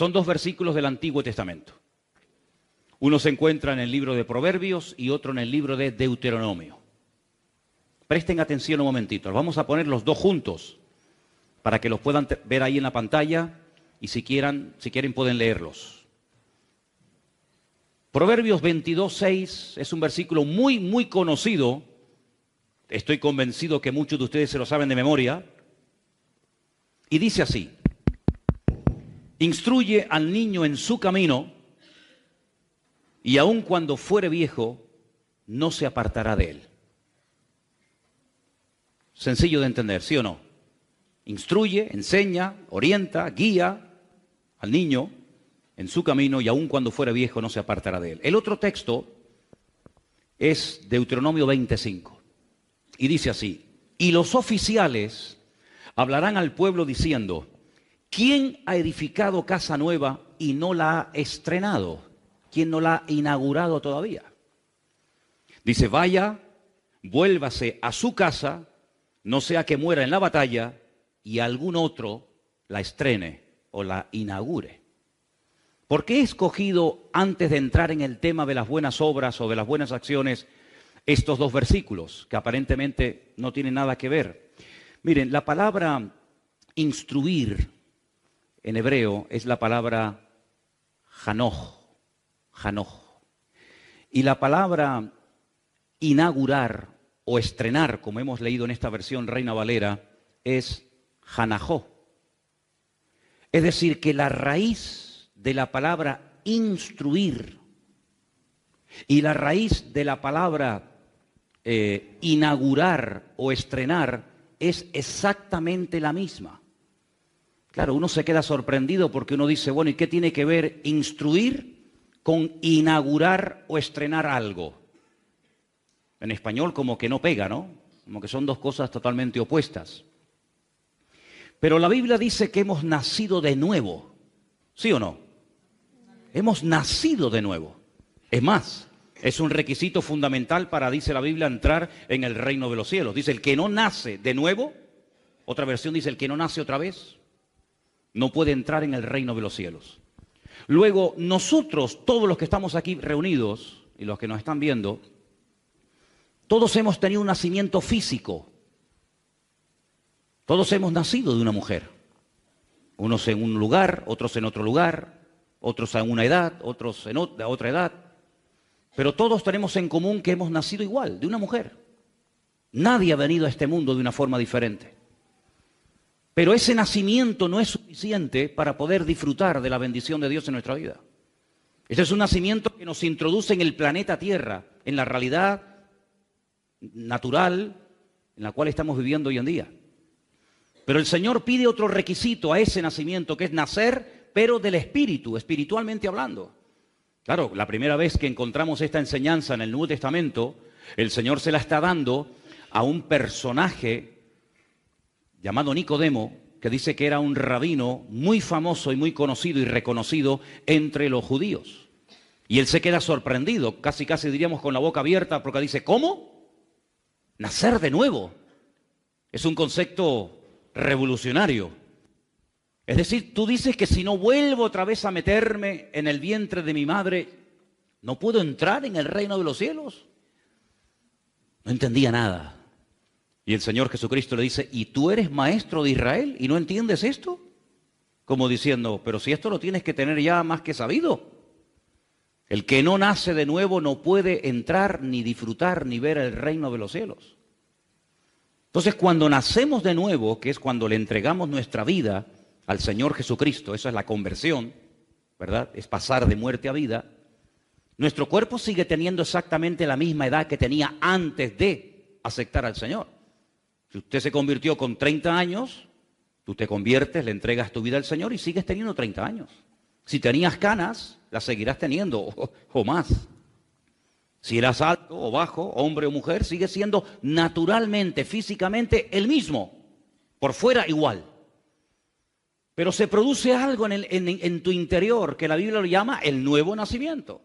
Son dos versículos del Antiguo Testamento. Uno se encuentra en el libro de Proverbios y otro en el libro de Deuteronomio. Presten atención un momentito. Los vamos a poner los dos juntos para que los puedan ver ahí en la pantalla y si quieren pueden leerlos. Proverbios 22:6 es un versículo muy conocido. Estoy convencido que muchos de ustedes se lo saben de memoria. Y dice así: instruye al niño en su camino, y aun cuando fuere viejo, no se apartará de él. Sencillo de entender, ¿sí o no? Instruye, enseña, orienta, guía al niño en su camino, y aun cuando fuere viejo, no se apartará de él. El otro texto es Deuteronomio 25, y dice así: y los oficiales hablarán al pueblo diciendo: ¿quién ha edificado casa nueva y no la ha estrenado? ¿Quién no la ha inaugurado todavía? Dice: vaya, vuélvase a su casa, no sea que muera en la batalla y algún otro la estrene o la inaugure. ¿Por qué he escogido, antes de entrar en el tema de las buenas obras o de las buenas acciones, estos dos versículos que aparentemente no tienen nada que ver? Miren, la palabra instruir en hebreo es la palabra janoj. Y la palabra inaugurar o estrenar, como hemos leído en esta versión Reina Valera, es janajó. Es decir, que la raíz de la palabra instruir y la raíz de la palabra inaugurar o estrenar es exactamente la misma. Claro, uno se queda sorprendido porque uno dice, bueno, ¿y qué tiene que ver instruir con inaugurar o estrenar algo? En español como que no pega, ¿no? Como que son dos cosas totalmente opuestas. Pero la Biblia dice que hemos nacido de nuevo, ¿sí o no? Hemos nacido de nuevo. Es más, es un requisito fundamental para, dice la Biblia, entrar en el reino de los cielos. Dice, el que no nace de nuevo, otra versión dice, el que no nace otra vez, no puede entrar en el reino de los cielos. Luego, nosotros, todos los que estamos aquí reunidos y los que nos están viendo, todos hemos tenido un nacimiento físico. Todos hemos nacido de una mujer. Unos en un lugar, otros en otro lugar, otros en una edad, otros en otra edad. Pero todos tenemos en común que hemos nacido igual, de una mujer. Nadie ha venido a este mundo de una forma diferente. Pero ese nacimiento no es suficiente para poder disfrutar de la bendición de Dios en nuestra vida. Ese es un nacimiento que nos introduce en el planeta Tierra, en la realidad natural en la cual estamos viviendo hoy en día. Pero el Señor pide otro requisito a ese nacimiento, que es nacer, pero del Espíritu, espiritualmente hablando. Claro, la primera vez que encontramos esta enseñanza en el Nuevo Testamento, el Señor se la está dando a un personaje llamado Nicodemo, que dice que era un rabino muy famoso y muy conocido y reconocido entre los judíos. Y él se queda sorprendido, casi diríamos con la boca abierta, porque dice, ¿cómo? Nacer de nuevo. Es un concepto revolucionario. Es decir, tú dices que si no vuelvo otra vez a meterme en el vientre de mi madre, ¿no puedo entrar en el reino de los cielos? No entendía nada. Y el Señor Jesucristo le dice, ¿y tú eres maestro de Israel y no entiendes esto? Como diciendo, pero si esto lo tienes que tener ya más que sabido. El que no nace de nuevo no puede entrar, ni disfrutar, ni ver el reino de los cielos. Entonces, cuando nacemos de nuevo, que es cuando le entregamos nuestra vida al Señor Jesucristo, eso es la conversión, ¿verdad? Es pasar de muerte a vida. Nuestro cuerpo sigue teniendo exactamente la misma edad que tenía antes de aceptar al Señor. Si usted se convirtió con 30 años, tú te conviertes, le entregas tu vida al Señor y sigues teniendo 30 años. Si tenías canas, las seguirás teniendo o más. Si eras alto o bajo, hombre o mujer, sigue siendo naturalmente, físicamente el mismo, por fuera igual. Pero se produce algo en tu interior que la Biblia lo llama el nuevo nacimiento.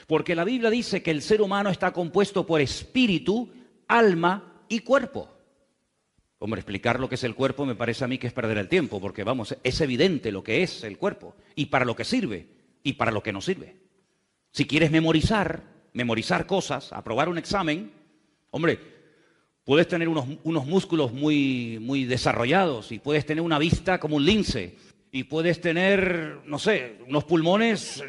Porque la Biblia dice que el ser humano está compuesto por espíritu, alma y cuerpo. Hombre, explicar lo que es el cuerpo me parece a mí que es perder el tiempo, porque vamos, es evidente lo que es el cuerpo, y para lo que sirve, y para lo que no sirve. Si quieres memorizar cosas, aprobar un examen, hombre, puedes tener unos músculos muy desarrollados, y puedes tener una vista como un lince, y puedes tener, no sé, unos pulmones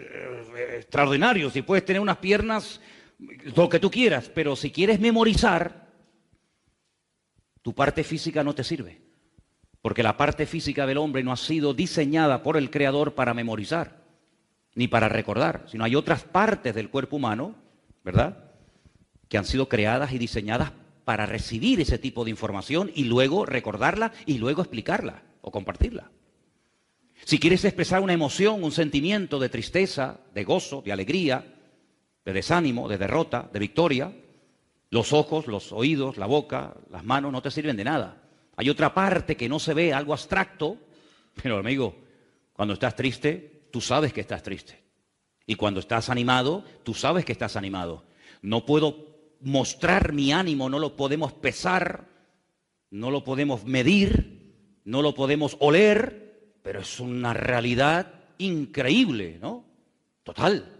extraordinarios, y puedes tener unas piernas, lo que tú quieras, pero si quieres memorizar, tu parte física no te sirve, porque la parte física del hombre no ha sido diseñada por el Creador para memorizar, ni para recordar, sino hay otras partes del cuerpo humano, ¿verdad?, que han sido creadas y diseñadas para recibir ese tipo de información y luego recordarla y luego explicarla o compartirla. Si quieres expresar una emoción, un sentimiento de tristeza, de gozo, de alegría, de desánimo, de derrota, de victoria, los ojos, los oídos, la boca, las manos no te sirven de nada. Hay otra parte que no se ve, algo abstracto, pero amigo, cuando estás triste, tú sabes que estás triste. Y cuando estás animado, tú sabes que estás animado. No puedo mostrar mi ánimo, no lo podemos pesar, no lo podemos medir, no lo podemos oler, pero es una realidad increíble, ¿no? Total.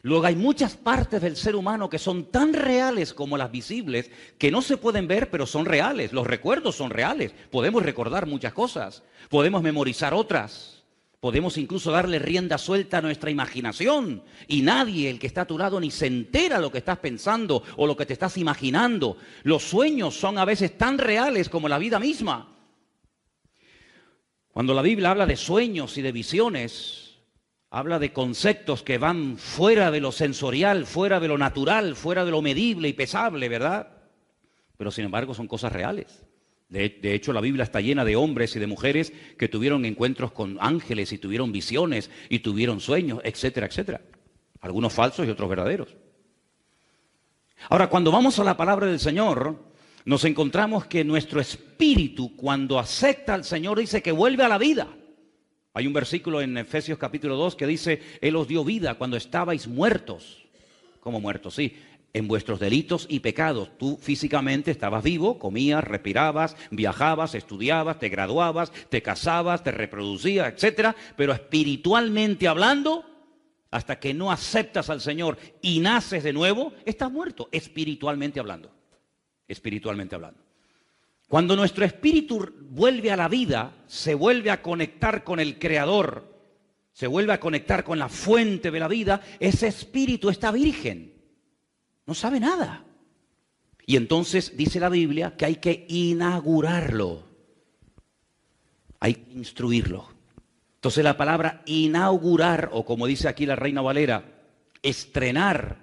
Luego hay muchas partes del ser humano que son tan reales como las visibles, que no se pueden ver, pero son reales. Los recuerdos son reales. Podemos recordar muchas cosas, podemos memorizar otras, podemos incluso darle rienda suelta a nuestra imaginación. Y nadie, el que está a tu lado, ni se entera lo que estás pensando o lo que te estás imaginando. Los sueños son a veces tan reales como la vida misma. Cuando la Biblia habla de sueños y de visiones, habla de conceptos que van fuera de lo sensorial, fuera de lo natural, fuera de lo medible y pesable, ¿verdad? Pero sin embargo son cosas reales. De hecho, la Biblia está llena de hombres y de mujeres que tuvieron encuentros con ángeles y tuvieron visiones y tuvieron sueños, etcétera, etcétera. Algunos falsos y otros verdaderos. Ahora, cuando vamos a la palabra del Señor, nos encontramos que nuestro espíritu, cuando acepta al Señor, dice que vuelve a la vida. Hay un versículo en Efesios capítulo 2 que dice, Él os dio vida cuando estabais muertos. ¿Cómo muertos? Sí, en vuestros delitos y pecados. Tú físicamente estabas vivo, comías, respirabas, viajabas, estudiabas, te graduabas, te casabas, te reproducías, etcétera. Pero espiritualmente hablando, hasta que no aceptas al Señor y naces de nuevo, estás muerto, espiritualmente hablando. Espiritualmente hablando. Cuando nuestro espíritu vuelve a la vida, se vuelve a conectar con el Creador, se vuelve a conectar con la fuente de la vida, ese espíritu está virgen, no sabe nada. Y entonces dice la Biblia que hay que inaugurarlo, hay que instruirlo. Entonces la palabra inaugurar, o como dice aquí la Reina Valera, estrenar,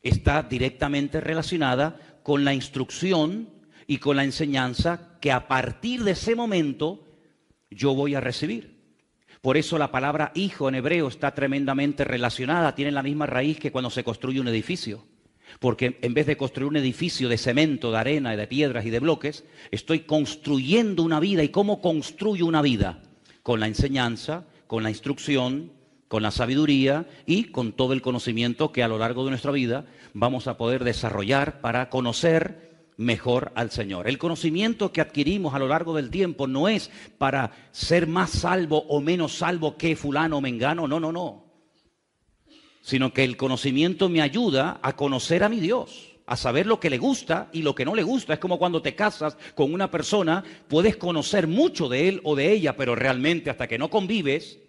está directamente relacionada con la instrucción y con la enseñanza que a partir de ese momento yo voy a recibir. Por eso la palabra hijo en hebreo está tremendamente relacionada, tiene la misma raíz que cuando se construye un edificio. Porque en vez de construir un edificio de cemento, de arena, de piedras y de bloques, estoy construyendo una vida. ¿Y cómo construyo una vida? Con la enseñanza, con la instrucción, con la sabiduría y con todo el conocimiento que a lo largo de nuestra vida vamos a poder desarrollar para conocer mejor al Señor. El conocimiento que adquirimos a lo largo del tiempo no es para ser más salvo o menos salvo que fulano o mengano, no. Sino que el conocimiento me ayuda a conocer a mi Dios, a saber lo que le gusta y lo que no le gusta. Es como cuando te casas con una persona, puedes conocer mucho de él o de ella, pero realmente hasta que no convives,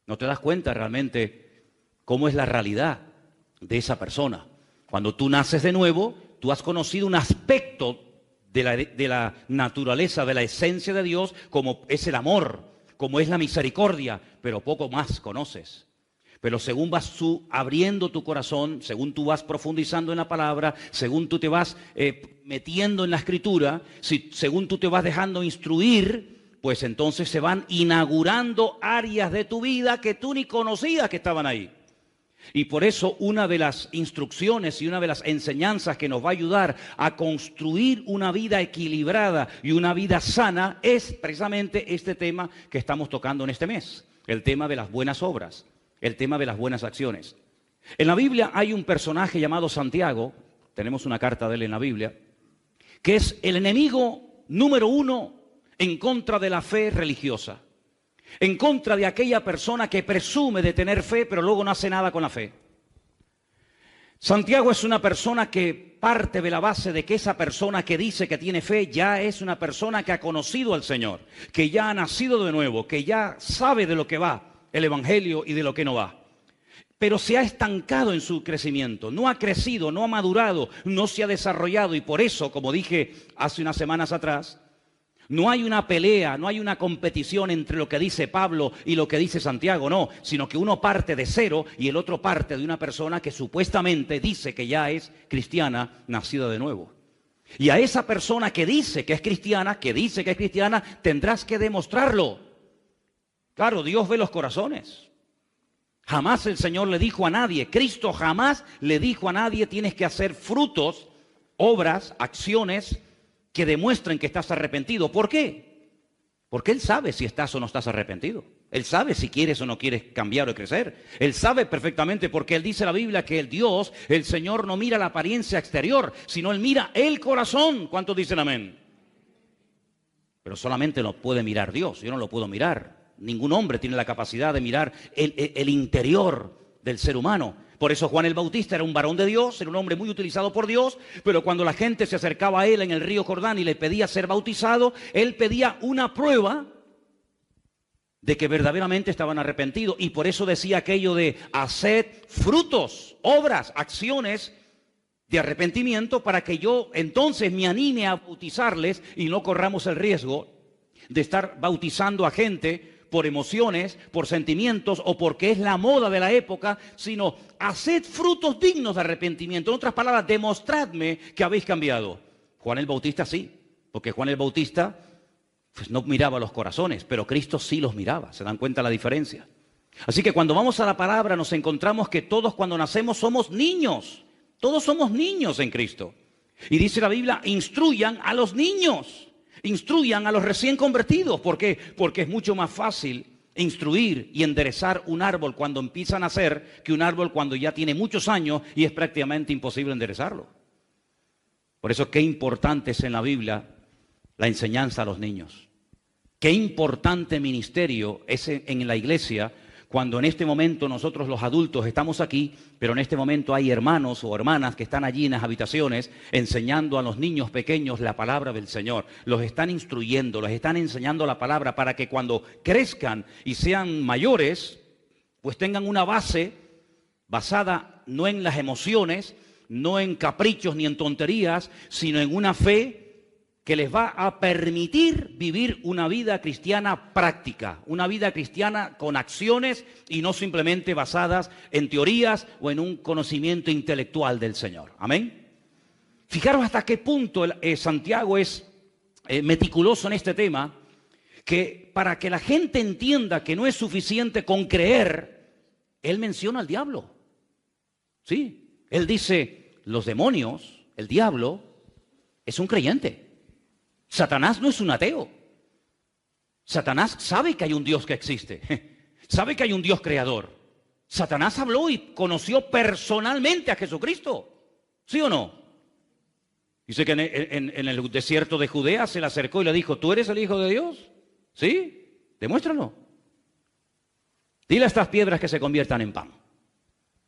no te das cuenta realmente cómo es la realidad de esa persona. Cuando tú naces de nuevo, tú has conocido un aspecto de la naturaleza, de la esencia de Dios, como es el amor, como es la misericordia, pero poco más conoces. Pero según vas tú abriendo tu corazón, según tú vas profundizando en la palabra, según tú te vas metiendo en la escritura, según tú te vas dejando instruir, pues entonces se van inaugurando áreas de tu vida que tú ni conocías que estaban ahí. Y por eso una de las instrucciones y una de las enseñanzas que nos va a ayudar a construir una vida equilibrada y una vida sana es precisamente este tema que estamos tocando en este mes, el tema de las buenas obras, el tema de las buenas acciones. En la Biblia hay un personaje llamado Santiago, tenemos una carta de él en la Biblia, que es el enemigo número uno, en contra de la fe religiosa, en contra de aquella persona que presume de tener fe, pero luego no hace nada con la fe. Santiago es una persona que parte de la base de que esa persona que dice que tiene fe ya es una persona que ha conocido al Señor, que ya ha nacido de nuevo, que ya sabe de lo que va el Evangelio y de lo que no va. Pero se ha estancado en su crecimiento, no ha crecido, no ha madurado, no se ha desarrollado y por eso, como dije hace unas semanas atrás, no hay una pelea, no hay una competición entre lo que dice Pablo y lo que dice Santiago, no, sino que uno parte de cero y el otro parte de una persona que supuestamente dice que ya es cristiana, nacida de nuevo. Y a esa persona que dice que es cristiana, tendrás que demostrarlo. Claro, Dios ve los corazones. Jamás el Señor le dijo a nadie, Cristo jamás le dijo a nadie, tienes que hacer frutos, obras, acciones que demuestren que estás arrepentido. ¿Por qué? Porque Él sabe si estás o no estás arrepentido. Él sabe si quieres o no quieres cambiar o crecer. Él sabe perfectamente porque Él dice en la Biblia que el Dios, el Señor, no mira la apariencia exterior, sino Él mira el corazón. ¿Cuántos dicen amén? Pero solamente lo puede mirar Dios, yo no lo puedo mirar. Ningún hombre tiene la capacidad de mirar el interior del ser humano. Por eso Juan el Bautista era un varón de Dios, era un hombre muy utilizado por Dios, pero cuando la gente se acercaba a él en el río Jordán y le pedía ser bautizado, él pedía una prueba de que verdaderamente estaban arrepentidos. Y por eso decía aquello de haced frutos, obras, acciones de arrepentimiento para que yo entonces me anime a bautizarles y no corramos el riesgo de estar bautizando a gente por emociones, por sentimientos o porque es la moda de la época, sino haced frutos dignos de arrepentimiento. En otras palabras, demostradme que habéis cambiado. Juan el Bautista sí, porque Juan el Bautista pues, no miraba los corazones, pero Cristo sí los miraba. ¿Se dan cuenta la diferencia? Así que cuando vamos a la palabra nos encontramos que todos cuando nacemos somos niños. Todos somos niños en Cristo. Y dice la Biblia, instruyan a los niños. Instruyan a los recién convertidos. ¿Por qué? Porque es mucho más fácil instruir y enderezar un árbol cuando empieza a nacer que un árbol cuando ya tiene muchos años y es prácticamente imposible enderezarlo. Por eso qué importante es en la Biblia la enseñanza a los niños. Qué importante ministerio es en la iglesia cuando en este momento nosotros los adultos estamos aquí, pero en este momento hay hermanos o hermanas que están allí en las habitaciones enseñando a los niños pequeños la palabra del Señor. Los están instruyendo, los están enseñando la palabra para que cuando crezcan y sean mayores, pues tengan una base basada no en las emociones, no en caprichos ni en tonterías, sino en una fe que les va a permitir vivir una vida cristiana práctica, una vida cristiana con acciones y no simplemente basadas en teorías o en un conocimiento intelectual del Señor. Amén. Fijaros hasta qué punto Santiago es meticuloso en este tema, que para que la gente entienda que no es suficiente con creer, él menciona al diablo. Sí, él dice, los demonios, el diablo, es un creyente. Satanás no es un ateo. Satanás sabe que hay un Dios que existe. Sabe que hay un Dios creador. Satanás habló y conoció personalmente a Jesucristo. ¿Sí o no? Dice que en el desierto de Judea se le acercó y le dijo, ¿tú eres el Hijo de Dios? ¿Sí? Demuéstralo. Dile a estas piedras que se conviertan en pan.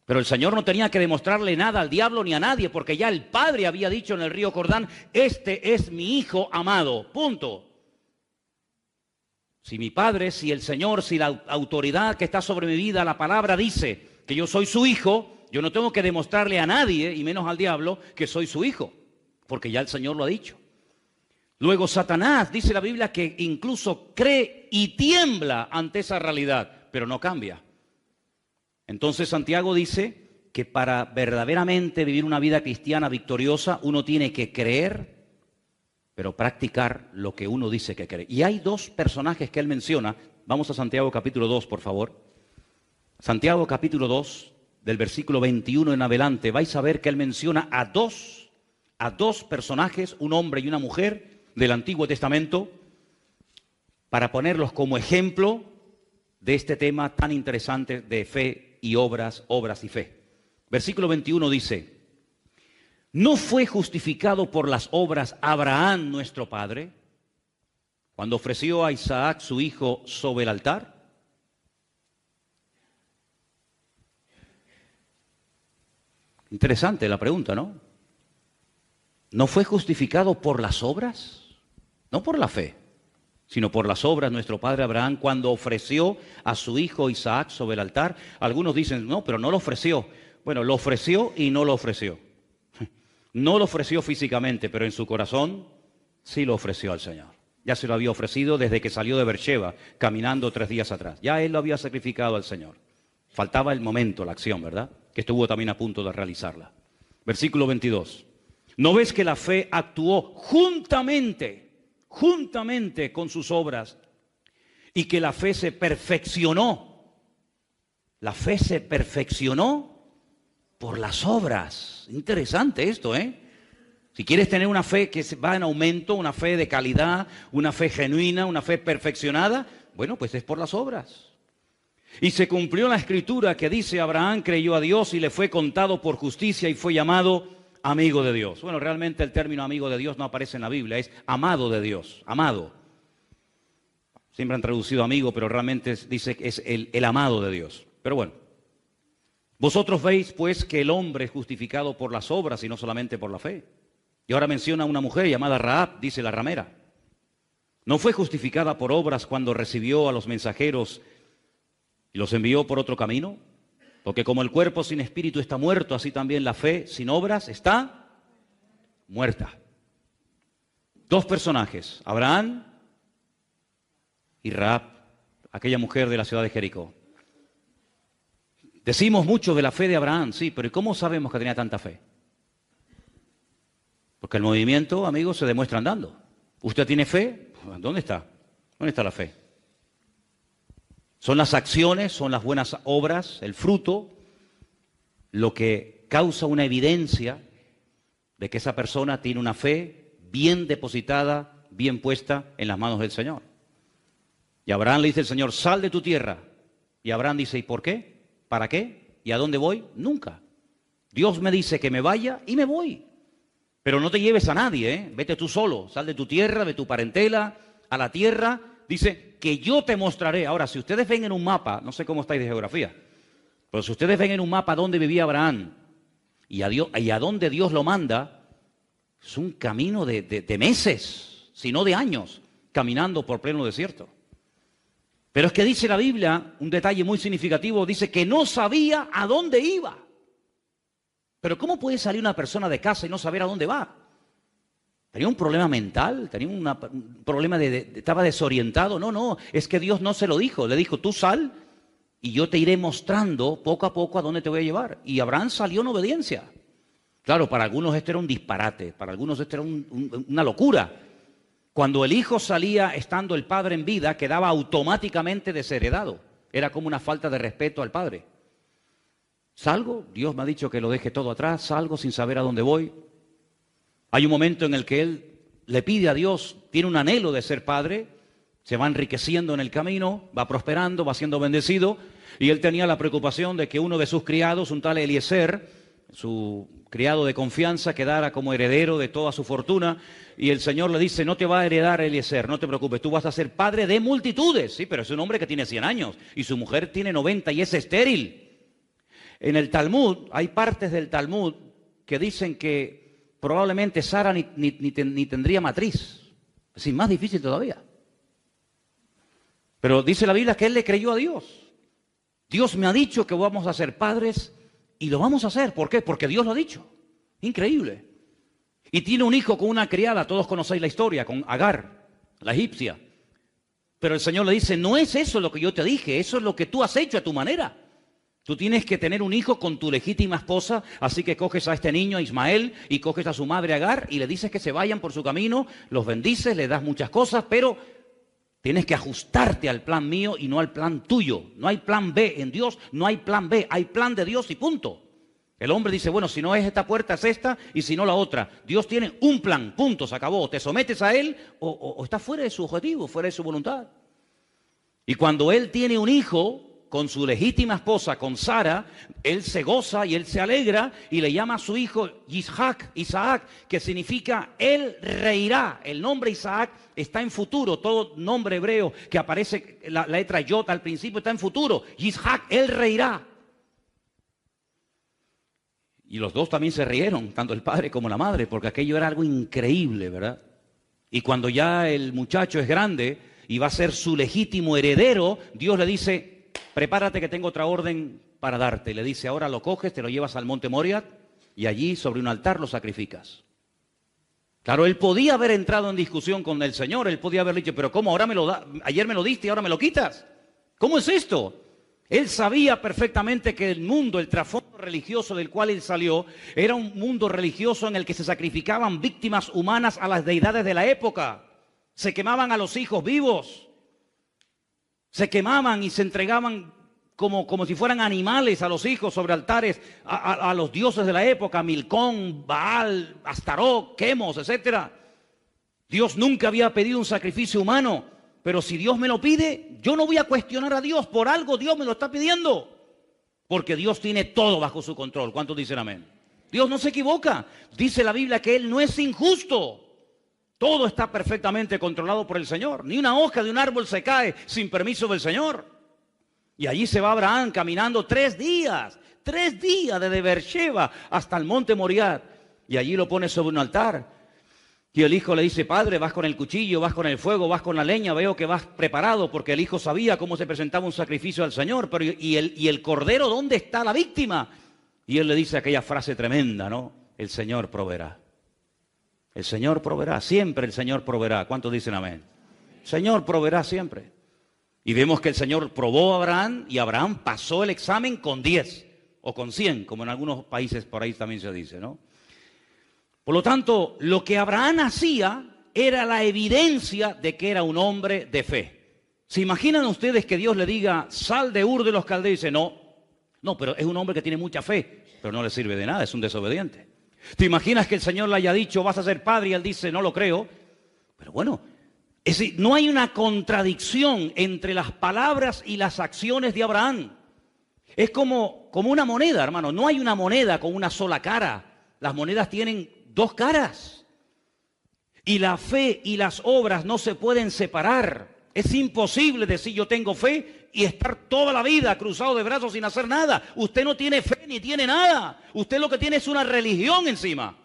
Pero el Señor no tenía que demostrarle nada al diablo ni a nadie, porque ya el Padre había dicho en el río Jordán, este es mi Hijo amado, punto. Si mi Padre, si el Señor, si la autoridad que está sobre mi vida, la palabra dice que yo soy su Hijo, yo no tengo que demostrarle a nadie, y menos al diablo, que soy su Hijo, porque ya el Señor lo ha dicho. Luego Satanás, dice la Biblia, que incluso cree y tiembla ante esa realidad, pero no cambia. Entonces Santiago dice que para verdaderamente vivir una vida cristiana victoriosa, uno tiene que creer, pero practicar lo que uno dice que cree. Y hay dos personajes que él menciona. Vamos a Santiago capítulo 2, por favor. Santiago capítulo 2, del versículo 21 en adelante, vais a ver que él menciona a dos personajes, un hombre y una mujer del Antiguo Testamento, para ponerlos como ejemplo de este tema tan interesante de fe y obras y fe. Versículo 21 dice, ¿no fue justificado por las obras Abraham nuestro padre? cuando ofreció a Isaac su hijo sobre el altar? Interesante la pregunta, ¿no? ¿No fue justificado por las obras? No por la fe, sino por las obras nuestro padre Abraham cuando ofreció a su hijo Isaac sobre el altar. Algunos dicen, no, pero no lo ofreció. Bueno, lo ofreció y no lo ofreció. No lo ofreció físicamente, pero en su corazón sí lo ofreció al Señor. Ya se lo había ofrecido desde que salió de Beersheba, caminando 3 días atrás. Ya él lo había sacrificado al Señor. Faltaba el momento, la acción, ¿verdad? Que estuvo también a punto de realizarla. Versículo 22. ¿No ves que la fe actuó juntamente con sus obras y que la fe se perfeccionó? La fe se perfeccionó por las obras. Interesante esto, ¿eh? Si quieres tener una fe que va en aumento, una fe de calidad, una fe genuina, una fe perfeccionada, bueno, pues es por las obras. Y se cumplió la escritura que dice, Abraham creyó a Dios y le fue contado por justicia y fue llamado amigo de Dios. Bueno, realmente el término amigo de Dios no aparece en la Biblia, es amado de Dios, amado. Siempre han traducido amigo, pero realmente dice que es el amado de Dios. Pero bueno, vosotros veis pues que el hombre es justificado por las obras y no solamente por la fe. Y ahora menciona a una mujer llamada Rahab, dice la ramera. ¿No fue justificada por obras cuando recibió a los mensajeros y los envió por otro camino? Porque como el cuerpo sin espíritu está muerto, así también la fe sin obras está muerta. 2 personajes, Abraham y Rahab, aquella mujer de la ciudad de Jericó. Decimos mucho de la fe de Abraham, sí, pero ¿y cómo sabemos que tenía tanta fe? Porque el movimiento, amigos, se demuestra andando. ¿Usted tiene fe? ¿Dónde está? ¿Dónde está la fe? Son las acciones, son las buenas obras, el fruto, lo que causa una evidencia de que esa persona tiene una fe bien depositada, bien puesta en las manos del Señor. Y a Abraham le dice el Señor, sal de tu tierra. Y Abraham dice, ¿y por qué? ¿Para qué? ¿Y a dónde voy? Nunca. Dios me dice que me vaya y me voy. Pero no te lleves a nadie, ¿eh? Vete tú solo, sal de tu tierra, de tu parentela, a la tierra. Dice que yo te mostraré. Ahora, si ustedes ven en un mapa, no sé cómo estáis de geografía, pero si ustedes ven en un mapa dónde vivía Abraham y a dónde Dios lo manda, es un camino de meses, si no de años, caminando por pleno desierto. Pero es que dice la Biblia, un detalle muy significativo, dice que no sabía a dónde iba. Pero ¿cómo puede salir una persona de casa y no saber a dónde va? ¿Tenía un problema mental? ¿Tenía un problema estaba desorientado? No, es que Dios no se lo dijo. Le dijo, tú sal y yo te iré mostrando poco a poco a dónde te voy a llevar. Y Abraham salió en obediencia. Claro, para algunos esto era un disparate, para algunos esto era una locura. Cuando el hijo salía estando el padre en vida, quedaba automáticamente desheredado. Era como una falta de respeto al padre. Salgo, Dios me ha dicho que lo deje todo atrás, salgo sin saber a dónde voy. Hay un momento en el que él le pide a Dios, tiene un anhelo de ser padre, se va enriqueciendo en el camino, va prosperando, va siendo bendecido, y él tenía la preocupación de que uno de sus criados, un tal Eliezer, su criado de confianza, quedara como heredero de toda su fortuna, y el Señor le dice, no te va a heredar Eliezer, no te preocupes, tú vas a ser padre de multitudes, sí, pero es un hombre que tiene 100 años, y su mujer tiene 90 y es estéril. En el Talmud, hay partes del Talmud que dicen que probablemente Sara ni tendría matriz. Es decir, más difícil todavía. Pero dice la Biblia que él le creyó a Dios. Dios me ha dicho que vamos a ser padres y lo vamos a hacer. ¿Por qué? Porque Dios lo ha dicho. Increíble. Y tiene un hijo con una criada, todos conocéis la historia, con Agar, la egipcia. Pero el Señor le dice, no es eso lo que yo te dije, eso es lo que tú has hecho a tu manera. Tú tienes que tener un hijo con tu legítima esposa, así que coges a este niño, Ismael, y coges a su madre Agar, y le dices que se vayan por su camino, los bendices, le das muchas cosas, pero tienes que ajustarte al plan mío y no al plan tuyo. No hay plan B en Dios, no hay plan B, hay plan de Dios y punto. El hombre dice, bueno, si no es esta puerta, es esta, y si no la otra. Dios tiene un plan, punto, se acabó. Te sometes a él o estás fuera de su objetivo, fuera de su voluntad. Y cuando él tiene un hijo, con su legítima esposa, con Sara, él se goza y él se alegra y le llama a su hijo Isaac, que significa él reirá. El nombre Isaac está en futuro, todo nombre hebreo que aparece, la letra Yod al principio está en futuro. Isaac, él reirá. Y los dos también se rieron, tanto el padre como la madre, porque aquello era algo increíble, ¿verdad? Y cuando ya el muchacho es grande y va a ser su legítimo heredero, Dios le dice: prepárate que tengo otra orden para darte. Le dice: ahora lo coges, te lo llevas al monte Moriah y allí sobre un altar lo sacrificas. Claro, él podía haber entrado en discusión con el Señor, él podía haber dicho: pero ¿cómo ahora ayer me lo diste y ahora me lo quitas? ¿Cómo es esto? Él sabía perfectamente que el mundo, el trasfondo religioso del cual él salió, era un mundo religioso en el que se sacrificaban víctimas humanas a las deidades de la época. Se quemaban a los hijos vivos. Se quemaban y se entregaban como si fueran animales a los hijos sobre altares a los dioses de la época, Milcón, Baal, Astarot, Quemos, etc. Dios nunca había pedido un sacrificio humano. Pero si Dios me lo pide, yo no voy a cuestionar a Dios. Por algo Dios me lo está pidiendo. Porque Dios tiene todo bajo su control. ¿Cuántos dicen amén? Dios no se equivoca. Dice la Biblia que Él no es injusto. Todo está perfectamente controlado por el Señor. Ni una hoja de un árbol se cae sin permiso del Señor. Y allí se va Abraham caminando 3 días. 3 días desde Beersheba hasta el monte Moriah. Y allí lo pone sobre un altar. Y el hijo le dice: padre, vas con el cuchillo, vas con el fuego, vas con la leña, veo que vas preparado, porque el hijo sabía cómo se presentaba un sacrificio al Señor. Pero ¿y el cordero dónde está la víctima? Y él le dice aquella frase tremenda, ¿no? El Señor proveerá. El Señor proveerá, siempre el Señor proveerá. ¿Cuántos dicen amén? El Señor proveerá siempre. Y vemos que el Señor probó a Abraham y Abraham pasó el examen con 10 o con 100, como en algunos países por ahí también se dice, ¿no? Por lo tanto, lo que Abraham hacía era la evidencia de que era un hombre de fe. ¿Se imaginan ustedes que Dios le diga: sal de Ur de los Caldeos? Y dice: no, pero es un hombre que tiene mucha fe, pero no le sirve de nada, es un desobediente. ¿Te imaginas que el Señor le haya dicho: vas a ser padre? Y él dice: no lo creo. Pero bueno, es decir, no hay una contradicción entre las palabras y las acciones de Abraham. Es como una moneda, hermano. No hay una moneda con una sola cara. Las monedas tienen 2 caras. Y la fe y las obras no se pueden separar. Es imposible decir: yo tengo fe y estar toda la vida cruzado de brazos sin hacer nada. Usted no tiene fe ni tiene nada. Usted lo que tiene es una religión encima.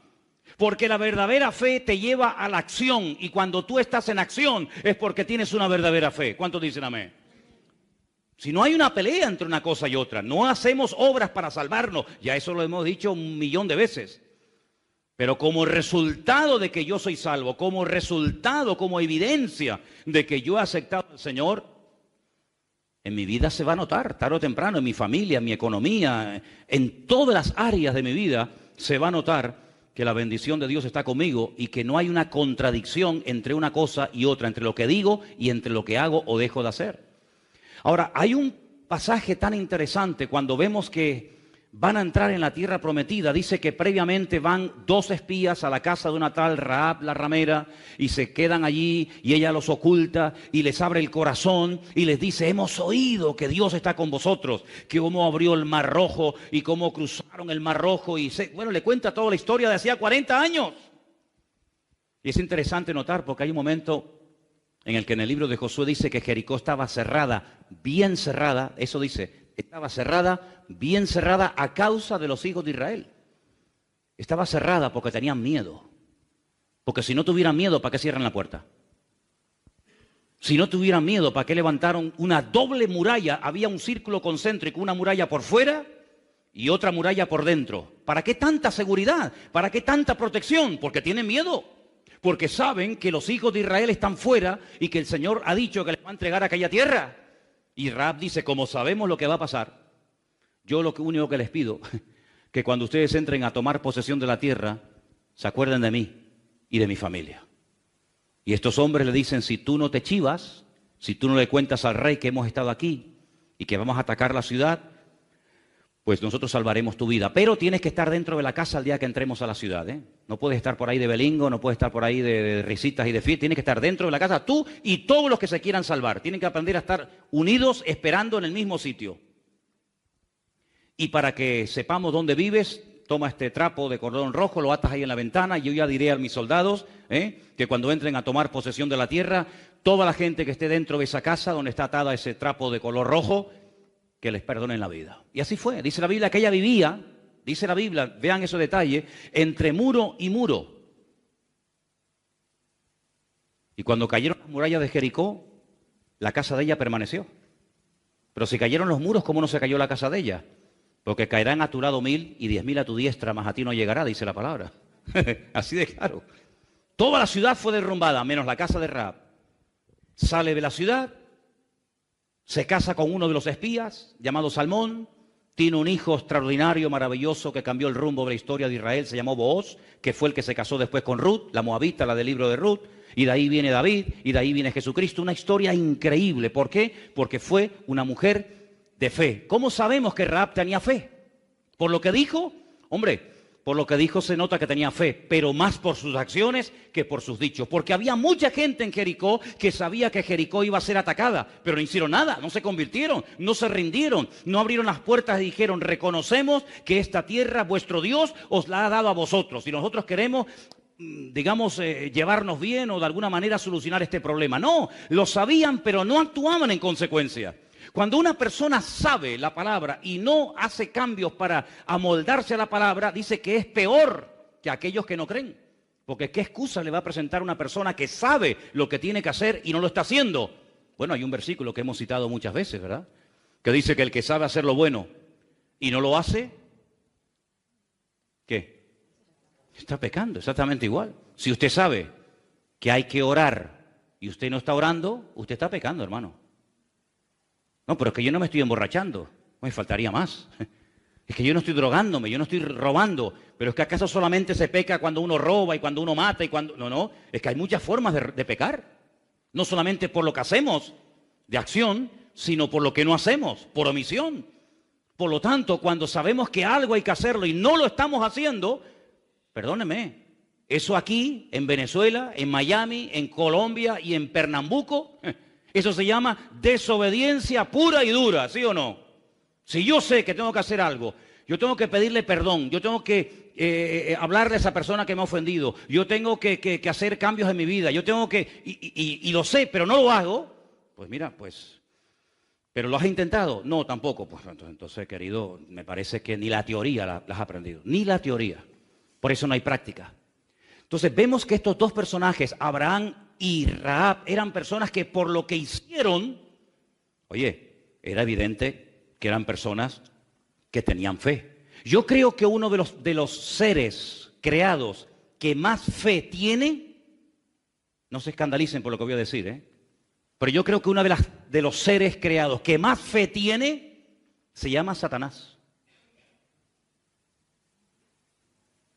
Porque la verdadera fe te lleva a la acción. Y cuando tú estás en acción es porque tienes una verdadera fe. ¿Cuántos dicen amén? Si no hay una pelea entre una cosa y otra, no hacemos obras para salvarnos. Ya eso lo hemos dicho 1.000.000 de veces. Pero como resultado de que yo soy salvo, como resultado, como evidencia de que yo he aceptado al Señor, en mi vida se va a notar, tarde o temprano, en mi familia, en mi economía, en todas las áreas de mi vida, se va a notar que la bendición de Dios está conmigo y que no hay una contradicción entre una cosa y otra, entre lo que digo y entre lo que hago o dejo de hacer. Ahora, hay un pasaje tan interesante cuando vemos que van a entrar en la tierra prometida. Dice que previamente van 2 espías a la casa de una tal Rahab la ramera y se quedan allí y ella los oculta y les abre el corazón y les dice: hemos oído que Dios está con vosotros, que cómo abrió el Mar Rojo y cómo cruzaron el Mar Rojo y le cuenta toda la historia de hacía 40 años. Y es interesante notar porque hay un momento en el que en el libro de Josué dice que Jericó estaba cerrada, bien cerrada, eso dice. Estaba cerrada, bien cerrada a causa de los hijos de Israel. Estaba cerrada porque tenían miedo. Porque si no tuvieran miedo, ¿para qué cierran la puerta? Si no tuvieran miedo, ¿para qué levantaron una doble muralla? Había un círculo concéntrico, una muralla por fuera y otra muralla por dentro. ¿Para qué tanta seguridad? ¿Para qué tanta protección? Porque tienen miedo. Porque saben que los hijos de Israel están fuera y que el Señor ha dicho que les va a entregar aquella tierra. Y Rahab dice: como sabemos lo que va a pasar, yo lo único que les pido, que cuando ustedes entren a tomar posesión de la tierra, se acuerden de mí y de mi familia. Y estos hombres le dicen: si tú no te chivas, si tú no le cuentas al rey que hemos estado aquí y que vamos a atacar la ciudad, pues nosotros salvaremos tu vida. Pero tienes que estar dentro de la casa el día que entremos a la ciudad, ¿eh? No puedes estar por ahí de belingo, no puedes estar por ahí de risitas y de fiesta. Tienes que estar dentro de la casa, tú y todos los que se quieran salvar. Tienen que aprender a estar unidos, esperando en el mismo sitio. Y para que sepamos dónde vives, toma este trapo de cordón rojo, lo atas ahí en la ventana, y yo ya diré a mis soldados que cuando entren a tomar posesión de la tierra, toda la gente que esté dentro de esa casa donde está atada ese trapo de color rojo, que les perdonen la vida. Y así fue. Dice la Biblia que ella vivía, dice la Biblia, vean esos detalles, entre muro y muro. Y cuando cayeron las murallas de Jericó, la casa de ella permaneció. Pero si cayeron los muros, ¿cómo no se cayó la casa de ella? Porque caerán a tu lado 1000 y 10.000 a tu diestra, mas a ti no llegará, dice la palabra. Así de claro. Toda la ciudad fue derrumbada, menos la casa de Rahab. Sale de la ciudad, se casa con uno de los espías, llamado Salmón, tiene un hijo extraordinario, maravilloso, que cambió el rumbo de la historia de Israel, se llamó Booz, que fue el que se casó después con Ruth, la moabita, la del libro de Ruth, y de ahí viene David, y de ahí viene Jesucristo, una historia increíble. ¿Por qué? Porque fue una mujer de fe. ¿Cómo sabemos que Rahab tenía fe? ¿Por lo que dijo? Hombre, por lo que dijo se nota que tenía fe, pero más por sus acciones que por sus dichos. Porque había mucha gente en Jericó que sabía que Jericó iba a ser atacada, pero no hicieron nada, no se convirtieron, no se rindieron, no abrieron las puertas y dijeron, reconocemos que esta tierra, vuestro Dios, os la ha dado a vosotros. Y nosotros queremos, digamos, llevarnos bien o de alguna manera solucionar este problema. No, lo sabían, pero no actuaban en consecuencia. Cuando una persona sabe la palabra y no hace cambios para amoldarse a la palabra, dice que es peor que aquellos que no creen. Porque ¿qué excusa le va a presentar una persona que sabe lo que tiene que hacer y no lo está haciendo? Bueno, hay un versículo que hemos citado muchas veces, ¿verdad? Que dice que el que sabe hacer lo bueno y no lo hace, ¿qué? Está pecando, exactamente igual. Si usted sabe que hay que orar y usted no está orando, usted está pecando, hermano. No, pero es que yo no me estoy emborrachando. Me faltaría más. Es que yo no estoy drogándome, yo no estoy robando. Pero es que ¿acaso solamente se peca cuando uno roba y cuando uno mata y cuando... No, es que hay muchas formas de pecar. No solamente por lo que hacemos de acción, sino por lo que no hacemos, por omisión. Por lo tanto, cuando sabemos que algo hay que hacerlo y no lo estamos haciendo, perdóneme, eso aquí, en Venezuela, en Miami, en Colombia y en Pernambuco... Eso se llama desobediencia pura y dura, ¿sí o no? Si yo sé que tengo que hacer algo, yo tengo que pedirle perdón, yo tengo que hablarle a esa persona que me ha ofendido, yo tengo que hacer cambios en mi vida, yo tengo que, y lo sé, pero no lo hago, pues mira, pues, ¿pero lo has intentado? No, tampoco. Pues entonces, querido, me parece que ni la teoría la has aprendido, ni la teoría. Por eso no hay práctica. Entonces vemos que estos dos personajes, Abraham y Rahab, eran personas que por lo que hicieron, oye, era evidente que eran personas que tenían fe. Yo creo que uno de los seres creados que más fe tiene, no se escandalicen por lo que voy a decir, pero yo creo que uno de los seres creados que más fe tiene se llama Satanás.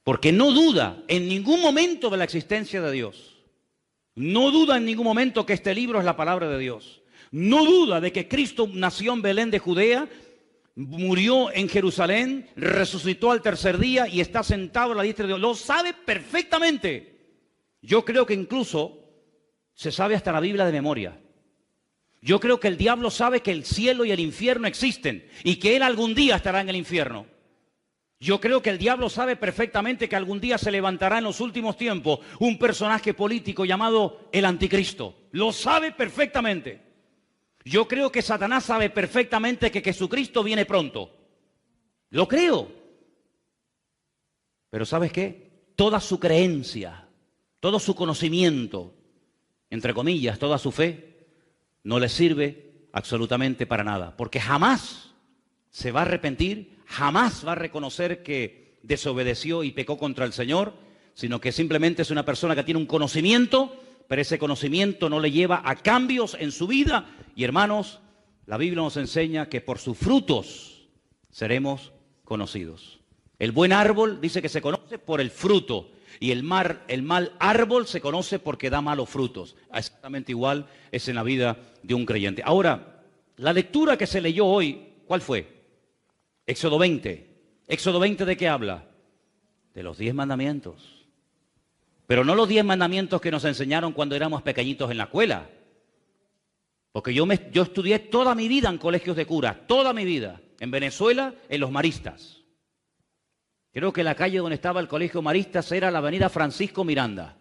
Porque no duda en ningún momento de la existencia de Dios. No duda en ningún momento que este libro es la palabra de Dios. No duda de que Cristo nació en Belén de Judea, murió en Jerusalén, resucitó al tercer día y está sentado a la diestra de Dios. Lo sabe perfectamente. Yo creo que incluso se sabe hasta la Biblia de memoria. Yo creo que el diablo sabe que el cielo y el infierno existen y que él algún día estará en el infierno. Yo creo que el diablo sabe perfectamente que algún día se levantará en los últimos tiempos un personaje político llamado el anticristo. Lo sabe perfectamente. Yo creo que Satanás sabe perfectamente que Jesucristo viene pronto. Lo creo. Pero ¿sabes qué? Toda su creencia, todo su conocimiento, entre comillas, toda su fe, no le sirve absolutamente para nada. Porque jamás se va a arrepentir, jamás va a reconocer que desobedeció y pecó contra el Señor, sino que simplemente es una persona que tiene un conocimiento, pero ese conocimiento no le lleva a cambios en su vida. Y hermanos, la Biblia nos enseña que por sus frutos seremos conocidos. El buen árbol dice que se conoce por el fruto, y el mal árbol se conoce porque da malos frutos. Exactamente igual es en la vida de un creyente. Ahora, la lectura que se leyó hoy, ¿cuál fue? Éxodo 20. ¿Éxodo 20 de qué habla? De los 10 mandamientos. Pero no los 10 mandamientos que nos enseñaron cuando éramos pequeñitos en la escuela. Porque yo estudié toda mi vida en colegios de curas, toda mi vida. En Venezuela, en los maristas. Creo que la calle donde estaba el colegio maristas era la avenida Francisco Miranda.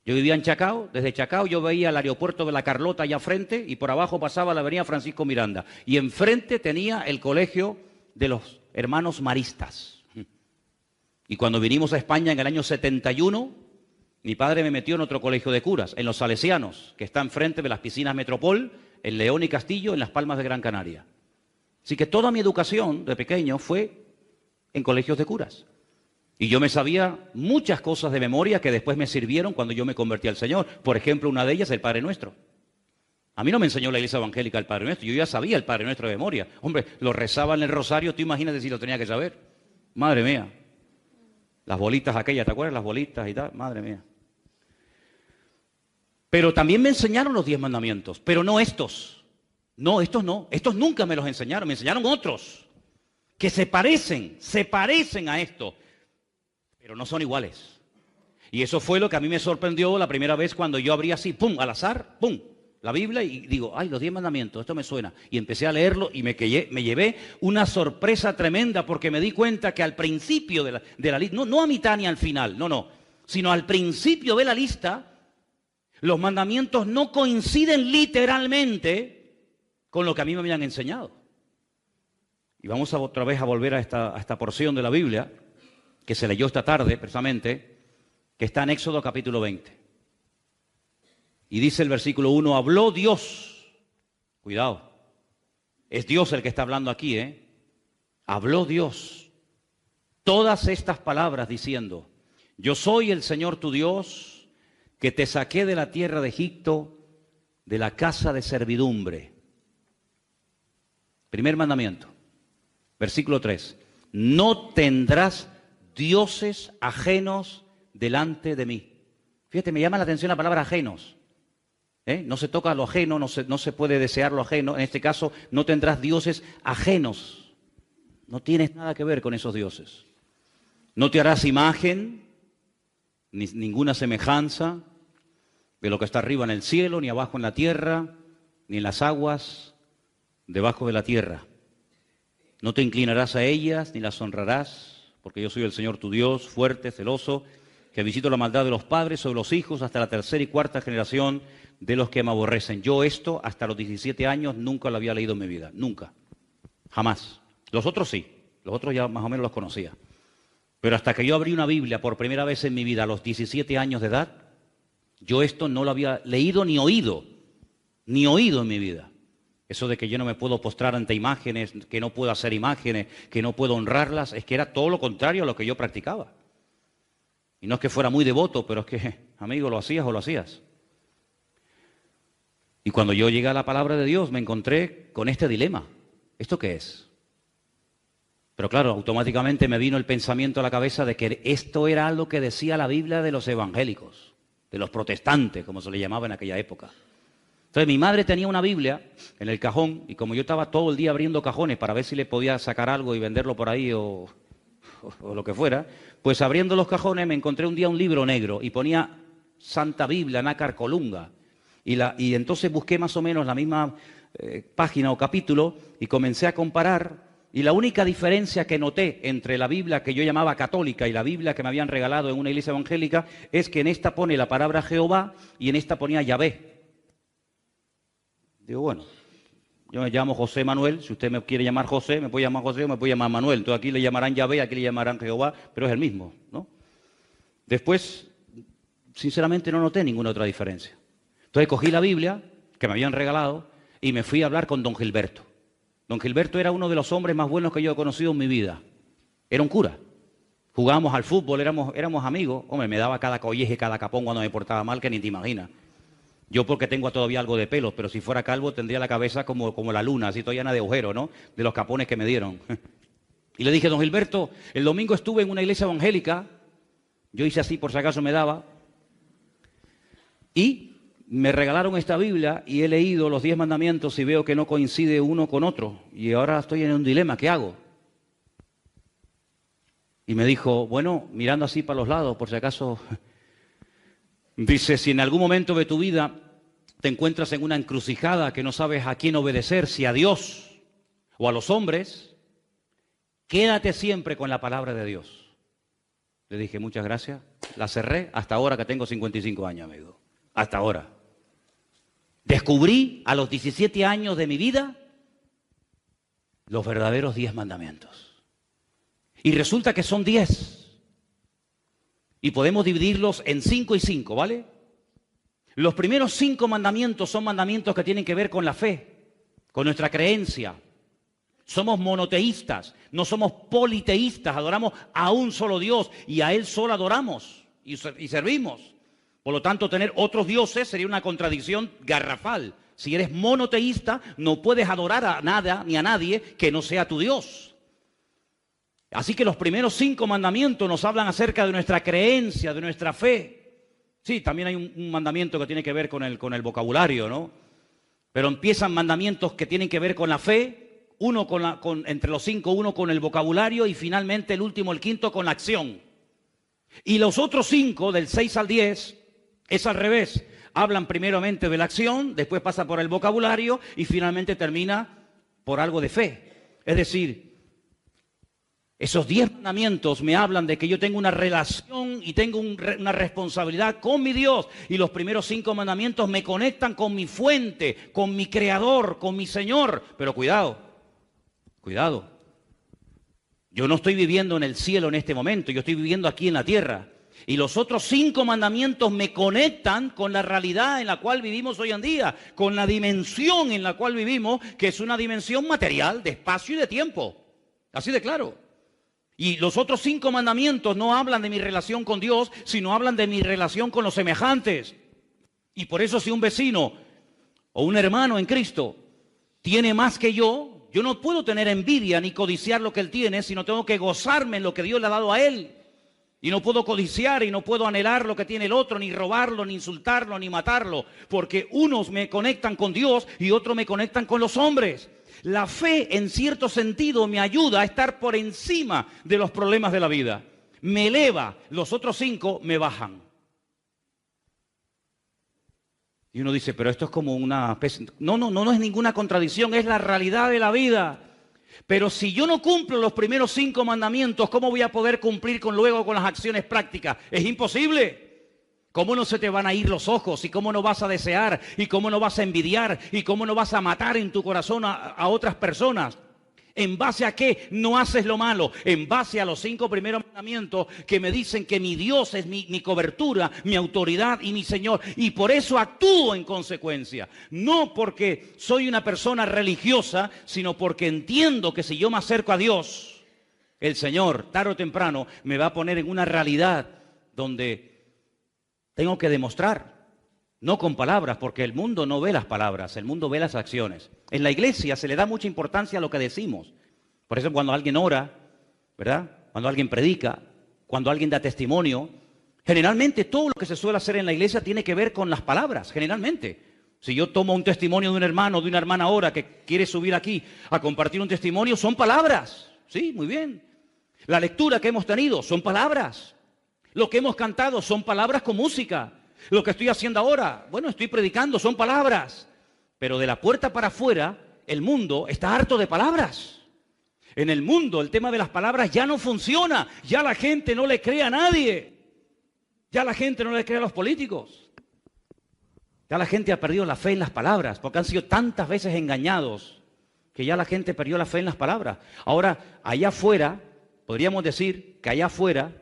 Yo vivía en Chacao, desde Chacao yo veía el aeropuerto de La Carlota allá frente y por abajo pasaba la avenida Francisco Miranda. Y enfrente tenía el colegio de los hermanos maristas. Y cuando vinimos a España en el año 71, mi padre me metió en otro colegio de curas, en los Salesianos, que está enfrente de las piscinas Metropol, en León y Castillo, en Las Palmas de Gran Canaria. Así que toda mi educación de pequeño fue en colegios de curas. Y yo me sabía muchas cosas de memoria que después me sirvieron cuando yo me convertí al Señor. Por ejemplo, una de ellas, el Padre Nuestro. A mí no me enseñó la Iglesia Evangélica el Padre Nuestro, yo ya sabía el Padre Nuestro de memoria. Hombre, lo rezaba en el rosario, tú imagínate si lo tenía que saber. Madre mía. Las bolitas aquellas, ¿te acuerdas? Las bolitas y tal, madre mía. Pero también me enseñaron los 10 mandamientos, pero no estos. No, estos no. Estos nunca me los enseñaron, me enseñaron otros. Que se parecen a esto, pero no son iguales. Y eso fue lo que a mí me sorprendió la primera vez cuando yo abrí así, pum, al azar, pum, la Biblia y digo, ay, los 10 mandamientos, esto me suena. Y empecé a leerlo y me llevé una sorpresa tremenda porque me di cuenta que al principio de la lista, no a mitad ni al final, no, sino al principio de la lista, los mandamientos no coinciden literalmente con lo que a mí me habían enseñado. Y vamos otra vez a volver a esta porción de la Biblia, que se leyó esta tarde precisamente, que está en Éxodo capítulo 20. Y dice el versículo 1, habló Dios, cuidado, es Dios el que está hablando aquí, habló Dios todas estas palabras diciendo, yo soy el Señor tu Dios, que te saqué de la tierra de Egipto, de la casa de servidumbre. Primer mandamiento, versículo 3, no tendrás dioses ajenos delante de mí. Fíjate, me llama la atención la palabra ajenos. No se toca lo ajeno, no se puede desear lo ajeno. En este caso, no tendrás dioses ajenos. No tienes nada que ver con esos dioses. No te harás imagen, ni ninguna semejanza de lo que está arriba en el cielo, ni abajo en la tierra, ni en las aguas debajo de la tierra. No te inclinarás a ellas, ni las honrarás, porque yo soy el Señor tu Dios, fuerte, celoso, que visito la maldad de los padres sobre los hijos hasta la tercera y cuarta generación de los que me aborrecen. Yo esto, hasta los 17 años, nunca lo había leído en mi vida. Nunca. Jamás. Los otros sí. Los otros ya más o menos los conocía. Pero hasta que yo abrí una Biblia por primera vez en mi vida a los 17 años de edad, yo esto no lo había leído ni oído en mi vida. Eso de que yo no me puedo postrar ante imágenes, que no puedo hacer imágenes, que no puedo honrarlas, es que era todo lo contrario a lo que yo practicaba. Y no es que fuera muy devoto, pero es que, amigo, lo hacías o lo hacías. Y cuando yo llegué a la palabra de Dios me encontré con este dilema. ¿Esto qué es? Pero claro, automáticamente me vino el pensamiento a la cabeza de que esto era algo que decía la Biblia de los evangélicos, de los protestantes, como se le llamaba en aquella época. Entonces mi madre tenía una Biblia en el cajón y como yo estaba todo el día abriendo cajones para ver si le podía sacar algo y venderlo por ahí o lo que fuera, pues abriendo los cajones me encontré un día un libro negro y ponía Santa Biblia, Nácar Colunga. Y entonces busqué más o menos la misma página o capítulo y comencé a comparar. Y la única diferencia que noté entre la Biblia que yo llamaba católica y la Biblia que me habían regalado en una iglesia evangélica es que en esta pone la palabra Jehová y en esta ponía Yahvé. Digo, bueno, yo me llamo José Manuel, si usted me quiere llamar José, me puede llamar José o me puede llamar Manuel. Entonces aquí le llamarán Yahvé, aquí le llamarán Jehová, pero es el mismo, ¿no? Después, sinceramente no noté ninguna otra diferencia. Entonces cogí la Biblia que me habían regalado y me fui a hablar con don Gilberto. Don Gilberto era uno de los hombres más buenos que yo he conocido en mi vida. Era un cura. Jugábamos al fútbol, éramos amigos. Hombre, me daba cada colleje, cada capón cuando me portaba mal, que ni te imaginas. Yo porque tengo todavía algo de pelo, pero si fuera calvo tendría la cabeza como la luna, así toda llena de agujeros, ¿no? De los capones que me dieron. Y le dije, don Gilberto, el domingo estuve en una iglesia evangélica, yo hice así por si acaso me daba, y me regalaron esta Biblia y he leído los 10 mandamientos y veo que no coincide uno con otro. Y ahora estoy en un dilema, ¿qué hago? Y me dijo, bueno, mirando así para los lados, por si acaso, dice, si en algún momento de tu vida te encuentras en una encrucijada que no sabes a quién obedecer, si a Dios o a los hombres, quédate siempre con la palabra de Dios. Le dije, muchas gracias. La cerré hasta ahora que tengo 55 años, amigo. Hasta ahora. Descubrí a los 17 años de mi vida los verdaderos 10 mandamientos. Y resulta que son 10. Y podemos dividirlos en 5 y 5, ¿vale? Los primeros 5 mandamientos son mandamientos que tienen que ver con la fe, con nuestra creencia. Somos monoteístas, no somos politeístas, adoramos a un solo Dios y a Él solo adoramos y servimos. Por lo tanto, tener otros dioses sería una contradicción garrafal. Si eres monoteísta, no puedes adorar a nada ni a nadie que no sea tu Dios. Así que los primeros 5 mandamientos nos hablan acerca de nuestra creencia, de nuestra fe. Sí, también hay un mandamiento que tiene que ver con el vocabulario, ¿no? Pero empiezan mandamientos que tienen que ver con la fe, uno entre los 5, uno con el vocabulario y finalmente el último, el quinto, con la acción. Y los otros 5, del 6 al 10, es al revés. Hablan primeramente de la acción, después pasa por el vocabulario y finalmente termina por algo de fe. Es decir, esos 10 mandamientos me hablan de que yo tengo una relación y tengo una responsabilidad con mi Dios. Y los primeros 5 mandamientos me conectan con mi fuente, con mi creador, con mi Señor. Pero cuidado, cuidado. Yo no estoy viviendo en el cielo en este momento, yo estoy viviendo aquí en la tierra. Y los otros 5 mandamientos me conectan con la realidad en la cual vivimos hoy en día, con la dimensión en la cual vivimos, que es una dimensión material de espacio y de tiempo. Así de claro. Y los otros 5 mandamientos no hablan de mi relación con Dios, sino hablan de mi relación con los semejantes. Y por eso si un vecino o un hermano en Cristo tiene más que yo no puedo tener envidia ni codiciar lo que él tiene, sino tengo que gozarme en lo que Dios le ha dado a él. Y no puedo codiciar y no puedo anhelar lo que tiene el otro, ni robarlo, ni insultarlo, ni matarlo, porque unos me conectan con Dios y otros me conectan con los hombres. La fe, en cierto sentido, me ayuda a estar por encima de los problemas de la vida. Me eleva, los otros 5 me bajan. Y uno dice, pero esto es como una... No es ninguna contradicción, es la realidad de la vida. Pero si yo no cumplo los primeros 5 mandamientos, ¿cómo voy a poder cumplir luego con las acciones prácticas? Es imposible. ¿Cómo no se te van a ir los ojos? ¿Y cómo no vas a desear? ¿Y cómo no vas a envidiar? ¿Y cómo no vas a matar en tu corazón a otras personas? ¿En base a qué no haces lo malo? En base a los 5 primeros mandamientos que me dicen que mi Dios es mi cobertura, mi autoridad y mi Señor. Y por eso actúo en consecuencia. No porque soy una persona religiosa, sino porque entiendo que si yo me acerco a Dios, el Señor, tarde o temprano, me va a poner en una realidad donde tengo que demostrar, no con palabras, porque el mundo no ve las palabras, el mundo ve las acciones. En la iglesia se le da mucha importancia a lo que decimos. Por eso cuando alguien ora, ¿verdad? Cuando alguien predica, cuando alguien da testimonio, generalmente todo lo que se suele hacer en la iglesia tiene que ver con las palabras, generalmente. Si yo tomo un testimonio de un hermano o de una hermana ahora que quiere subir aquí a compartir un testimonio, son palabras. Sí, muy bien. La lectura que hemos tenido son palabras. Lo que hemos cantado son palabras con música. Lo que estoy haciendo ahora, bueno, estoy predicando, son palabras. Pero de la puerta para afuera, el mundo está harto de palabras. En el mundo el tema de las palabras ya no funciona. Ya la gente no le cree a nadie. Ya la gente no le cree a los políticos. Ya la gente ha perdido la fe en las palabras, porque han sido tantas veces engañados que ya la gente perdió la fe en las palabras. Ahora, allá afuera, podríamos decir que allá afuera,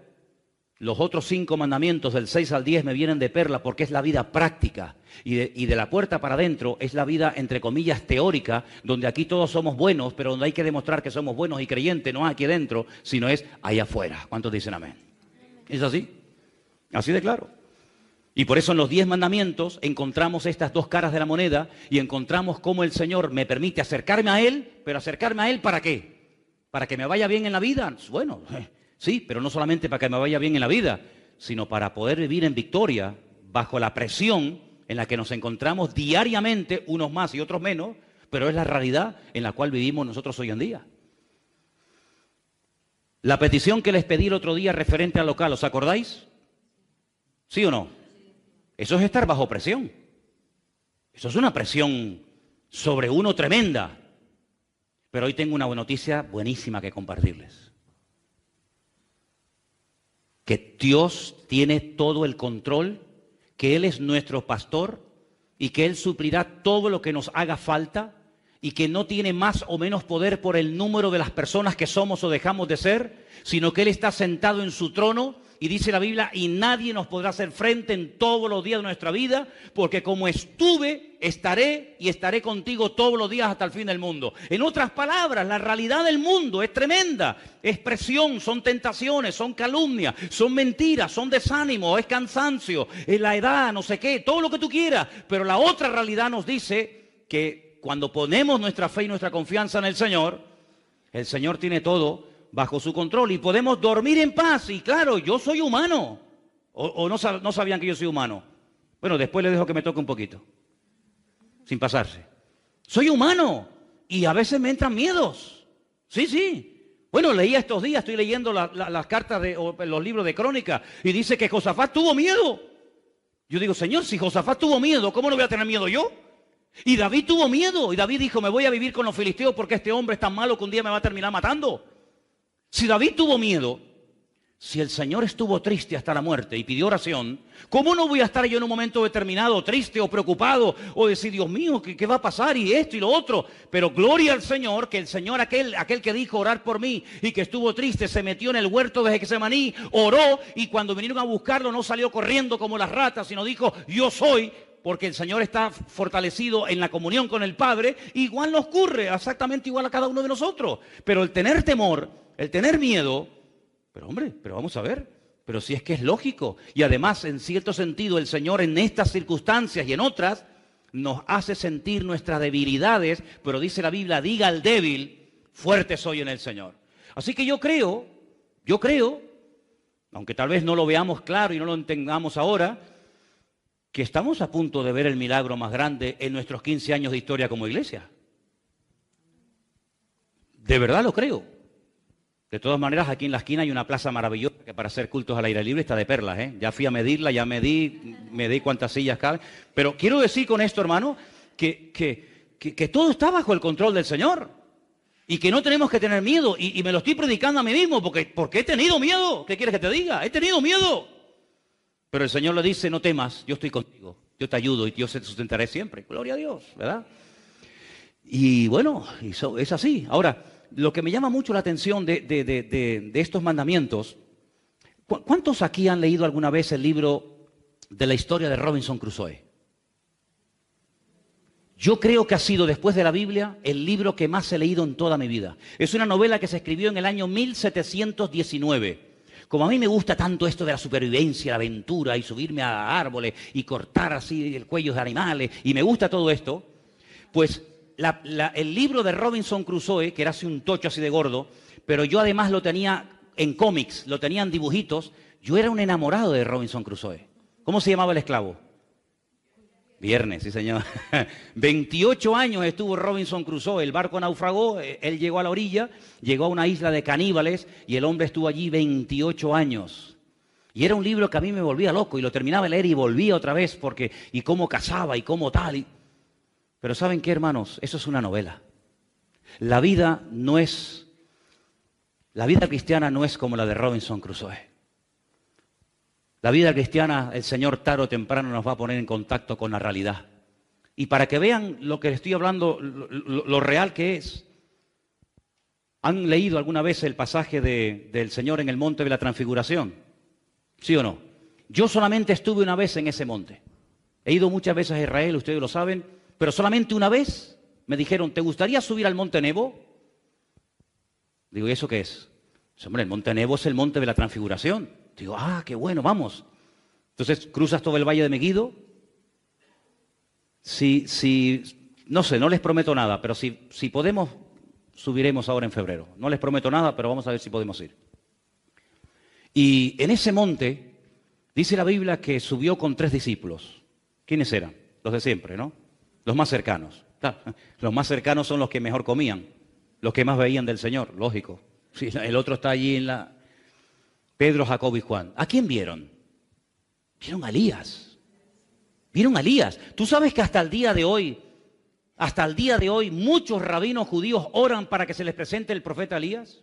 los otros 5 mandamientos del 6 al 10 me vienen de perla porque es la vida práctica. Y de la puerta para adentro es la vida, entre comillas, teórica, donde aquí todos somos buenos, pero donde hay que demostrar que somos buenos y creyentes, no es aquí adentro, sino es allá afuera. ¿Cuántos dicen amén? ¿Es así? Así de claro. Y por eso en los 10 mandamientos encontramos estas 2 caras de la moneda y encontramos cómo el Señor me permite acercarme a Él, pero acercarme a Él ¿para qué? ¿Para que me vaya bien en la vida? Bueno, sí, pero no solamente para que me vaya bien en la vida, sino para poder vivir en victoria bajo la presión en la que nos encontramos diariamente, unos más y otros menos, pero es la realidad en la cual vivimos nosotros hoy en día. La petición que les pedí el otro día referente al local, ¿os acordáis? ¿Sí o no? Eso es estar bajo presión. Eso es una presión sobre uno tremenda. Pero hoy tengo una noticia buenísima que compartirles. Que Dios tiene todo el control, que Él es nuestro pastor y que Él suplirá todo lo que nos haga falta y que no tiene más o menos poder por el número de las personas que somos o dejamos de ser, sino que Él está sentado en su trono y dice la Biblia, y nadie nos podrá hacer frente en todos los días de nuestra vida, porque como estuve, estaré y estaré contigo todos los días hasta el fin del mundo. En otras palabras, la realidad del mundo es tremenda, es presión, son tentaciones, son calumnias, son mentiras, son desánimo, es cansancio, es la edad, no sé qué, todo lo que tú quieras, pero la otra realidad nos dice que cuando ponemos nuestra fe y nuestra confianza en el Señor tiene todo bajo su control y podemos dormir en paz. Y claro, yo soy humano. ¿O no sabían que yo soy humano? Bueno, después les dejo que me toque un poquito, sin pasarse. Soy humano y a veces me entran miedos. Sí, sí. Bueno, leía estos días, estoy leyendo las cartas o los libros de Crónicas y dice que Josafat tuvo miedo. Yo digo, Señor, si Josafat tuvo miedo, ¿cómo no voy a tener miedo yo? Y David tuvo miedo y David dijo, me voy a vivir con los filisteos porque este hombre es tan malo que un día me va a terminar matando. Si David tuvo miedo, si el Señor estuvo triste hasta la muerte y pidió oración, ¿cómo no voy a estar yo en un momento determinado triste o preocupado o decir, Dios mío, ¿qué va a pasar? Y esto y lo otro. Pero gloria al Señor, que el Señor, aquel que dijo orar por mí y que estuvo triste, se metió en el huerto de Getsemaní, oró y cuando vinieron a buscarlo no salió corriendo como las ratas, sino dijo, yo soy, porque el Señor está fortalecido en la comunión con el Padre. Igual nos ocurre, exactamente igual a cada uno de nosotros. Pero el tener temor, el tener miedo, pero hombre, pero vamos a ver, pero si es que es lógico. Y además, en cierto sentido, el Señor en estas circunstancias y en otras, nos hace sentir nuestras debilidades, pero dice la Biblia, diga al débil, fuerte soy en el Señor. Así que yo creo, aunque tal vez no lo veamos claro y no lo entendamos ahora, que estamos a punto de ver el milagro más grande en nuestros 15 años de historia como iglesia. De verdad lo creo. De todas maneras, aquí en la esquina hay una plaza maravillosa que para hacer cultos al aire libre está de perlas, ¿eh? Ya fui a medirla, ya medí cuántas sillas caben. Pero quiero decir con esto, hermano, que todo está bajo el control del Señor. Y que no tenemos que tener miedo. Y me lo estoy predicando a mí mismo porque he tenido miedo. ¿Qué quieres que te diga? He tenido miedo. Pero el Señor le dice, no temas, yo estoy contigo. Yo te ayudo y yo te sustentaré siempre. Gloria a Dios, ¿verdad? Y bueno, es así. Ahora, lo que me llama mucho la atención de estos mandamientos, ¿cuántos aquí han leído alguna vez el libro de la historia de Robinson Crusoe? Yo creo que ha sido, después de la Biblia, el libro que más he leído en toda mi vida. Es una novela que se escribió en el año 1719. Como a mí me gusta tanto esto de la supervivencia, la aventura y subirme a árboles y cortar así el cuello de animales, y me gusta todo esto, pues el libro de Robinson Crusoe, que era así un tocho así de gordo, pero yo además lo tenía en cómics, lo tenía en dibujitos, yo era un enamorado de Robinson Crusoe. ¿Cómo se llamaba el esclavo? Viernes, sí señor. 28 años estuvo Robinson Crusoe, el barco naufragó, él llegó a la orilla, llegó a una isla de caníbales y el hombre estuvo allí 28 años. Y era un libro que a mí me volvía loco y lo terminaba de leer y volvía otra vez y cómo cazaba y cómo tal. Pero ¿saben qué, hermanos? Eso es una novela. La vida cristiana no es como la de Robinson Crusoe. La vida cristiana, el Señor tarde o temprano nos va a poner en contacto con la realidad. Y para que vean lo que les estoy hablando, lo real que es, ¿han leído alguna vez el pasaje del Señor en el monte de la transfiguración? ¿Sí o no? Yo solamente estuve una vez en ese monte. He ido muchas veces a Israel, ustedes lo saben, pero solamente una vez me dijeron, ¿te gustaría subir al monte Nebo? Digo, ¿y eso qué es? Dice, hombre, el monte Nebo es el monte de la transfiguración. Digo, qué bueno, vamos. Entonces cruzas todo el valle de Meguido. No sé, no les prometo nada, pero si podemos, subiremos ahora en febrero. No les prometo nada, pero vamos a ver si podemos ir. Y en ese monte, dice la Biblia que subió con 3 discípulos. ¿Quiénes eran? Los de siempre, ¿no? Los más cercanos. Claro, los más cercanos son los que mejor comían, los que más veían del Señor, lógico. Sí, el otro está allí en la... Pedro, Jacobo y Juan. ¿A quién vieron? Vieron a Elías. Vieron a Elías. Tú sabes que hasta el día de hoy, muchos rabinos judíos oran para que se les presente el profeta Elías.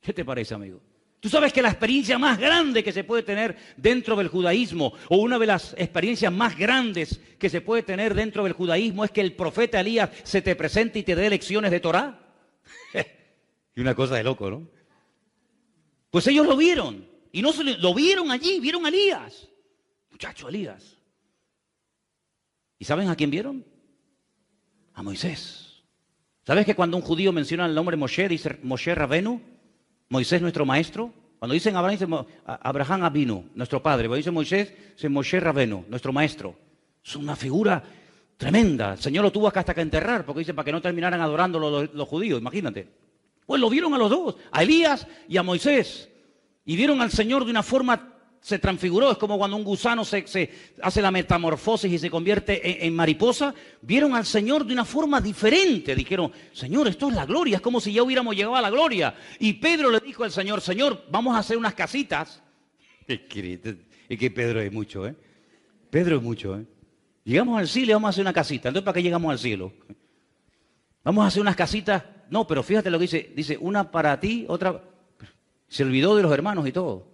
¿Qué te parece, amigo? Tú sabes que la experiencia más grande que se puede tener dentro del judaísmo, o una de las experiencias más grandes que se puede tener dentro del judaísmo, es que el profeta Elías se te presente y te dé lecciones de Torá. Y una cosa de loco, ¿no? Pues ellos lo vieron. Y no lo vieron allí, vieron a Elías. Muchacho, Elías. ¿Y saben a quién vieron? A Moisés. ¿Sabes que cuando un judío menciona el nombre Moshe, dice Moshe Rabenu? Moisés, nuestro maestro. Cuando dicen Abraham, dicen Abraham Avinu, nuestro padre. Cuando dicen Moisés, dicen Moshe Rabenu, nuestro maestro. Es una figura tremenda. El Señor lo tuvo acá hasta que enterrar, porque dice para que no terminaran adorándolo los judíos, imagínate. Pues lo vieron a los dos, a Elías y a Moisés. Y vieron al Señor de una forma, se transfiguró. Es como cuando un gusano se hace la metamorfosis y se convierte en mariposa. Vieron al Señor de una forma diferente. Dijeron, Señor, esto es la gloria. Es como si ya hubiéramos llegado a la gloria. Y Pedro le dijo al Señor, Señor, vamos a hacer unas casitas. Es que Pedro es mucho, ¿eh? Pedro es mucho, ¿eh? Llegamos al cielo y vamos a hacer una casita. Entonces, ¿para qué llegamos al cielo? Vamos a hacer unas casitas. No, pero fíjate lo que dice. Dice, una para ti, otra... Se olvidó de los hermanos y todo.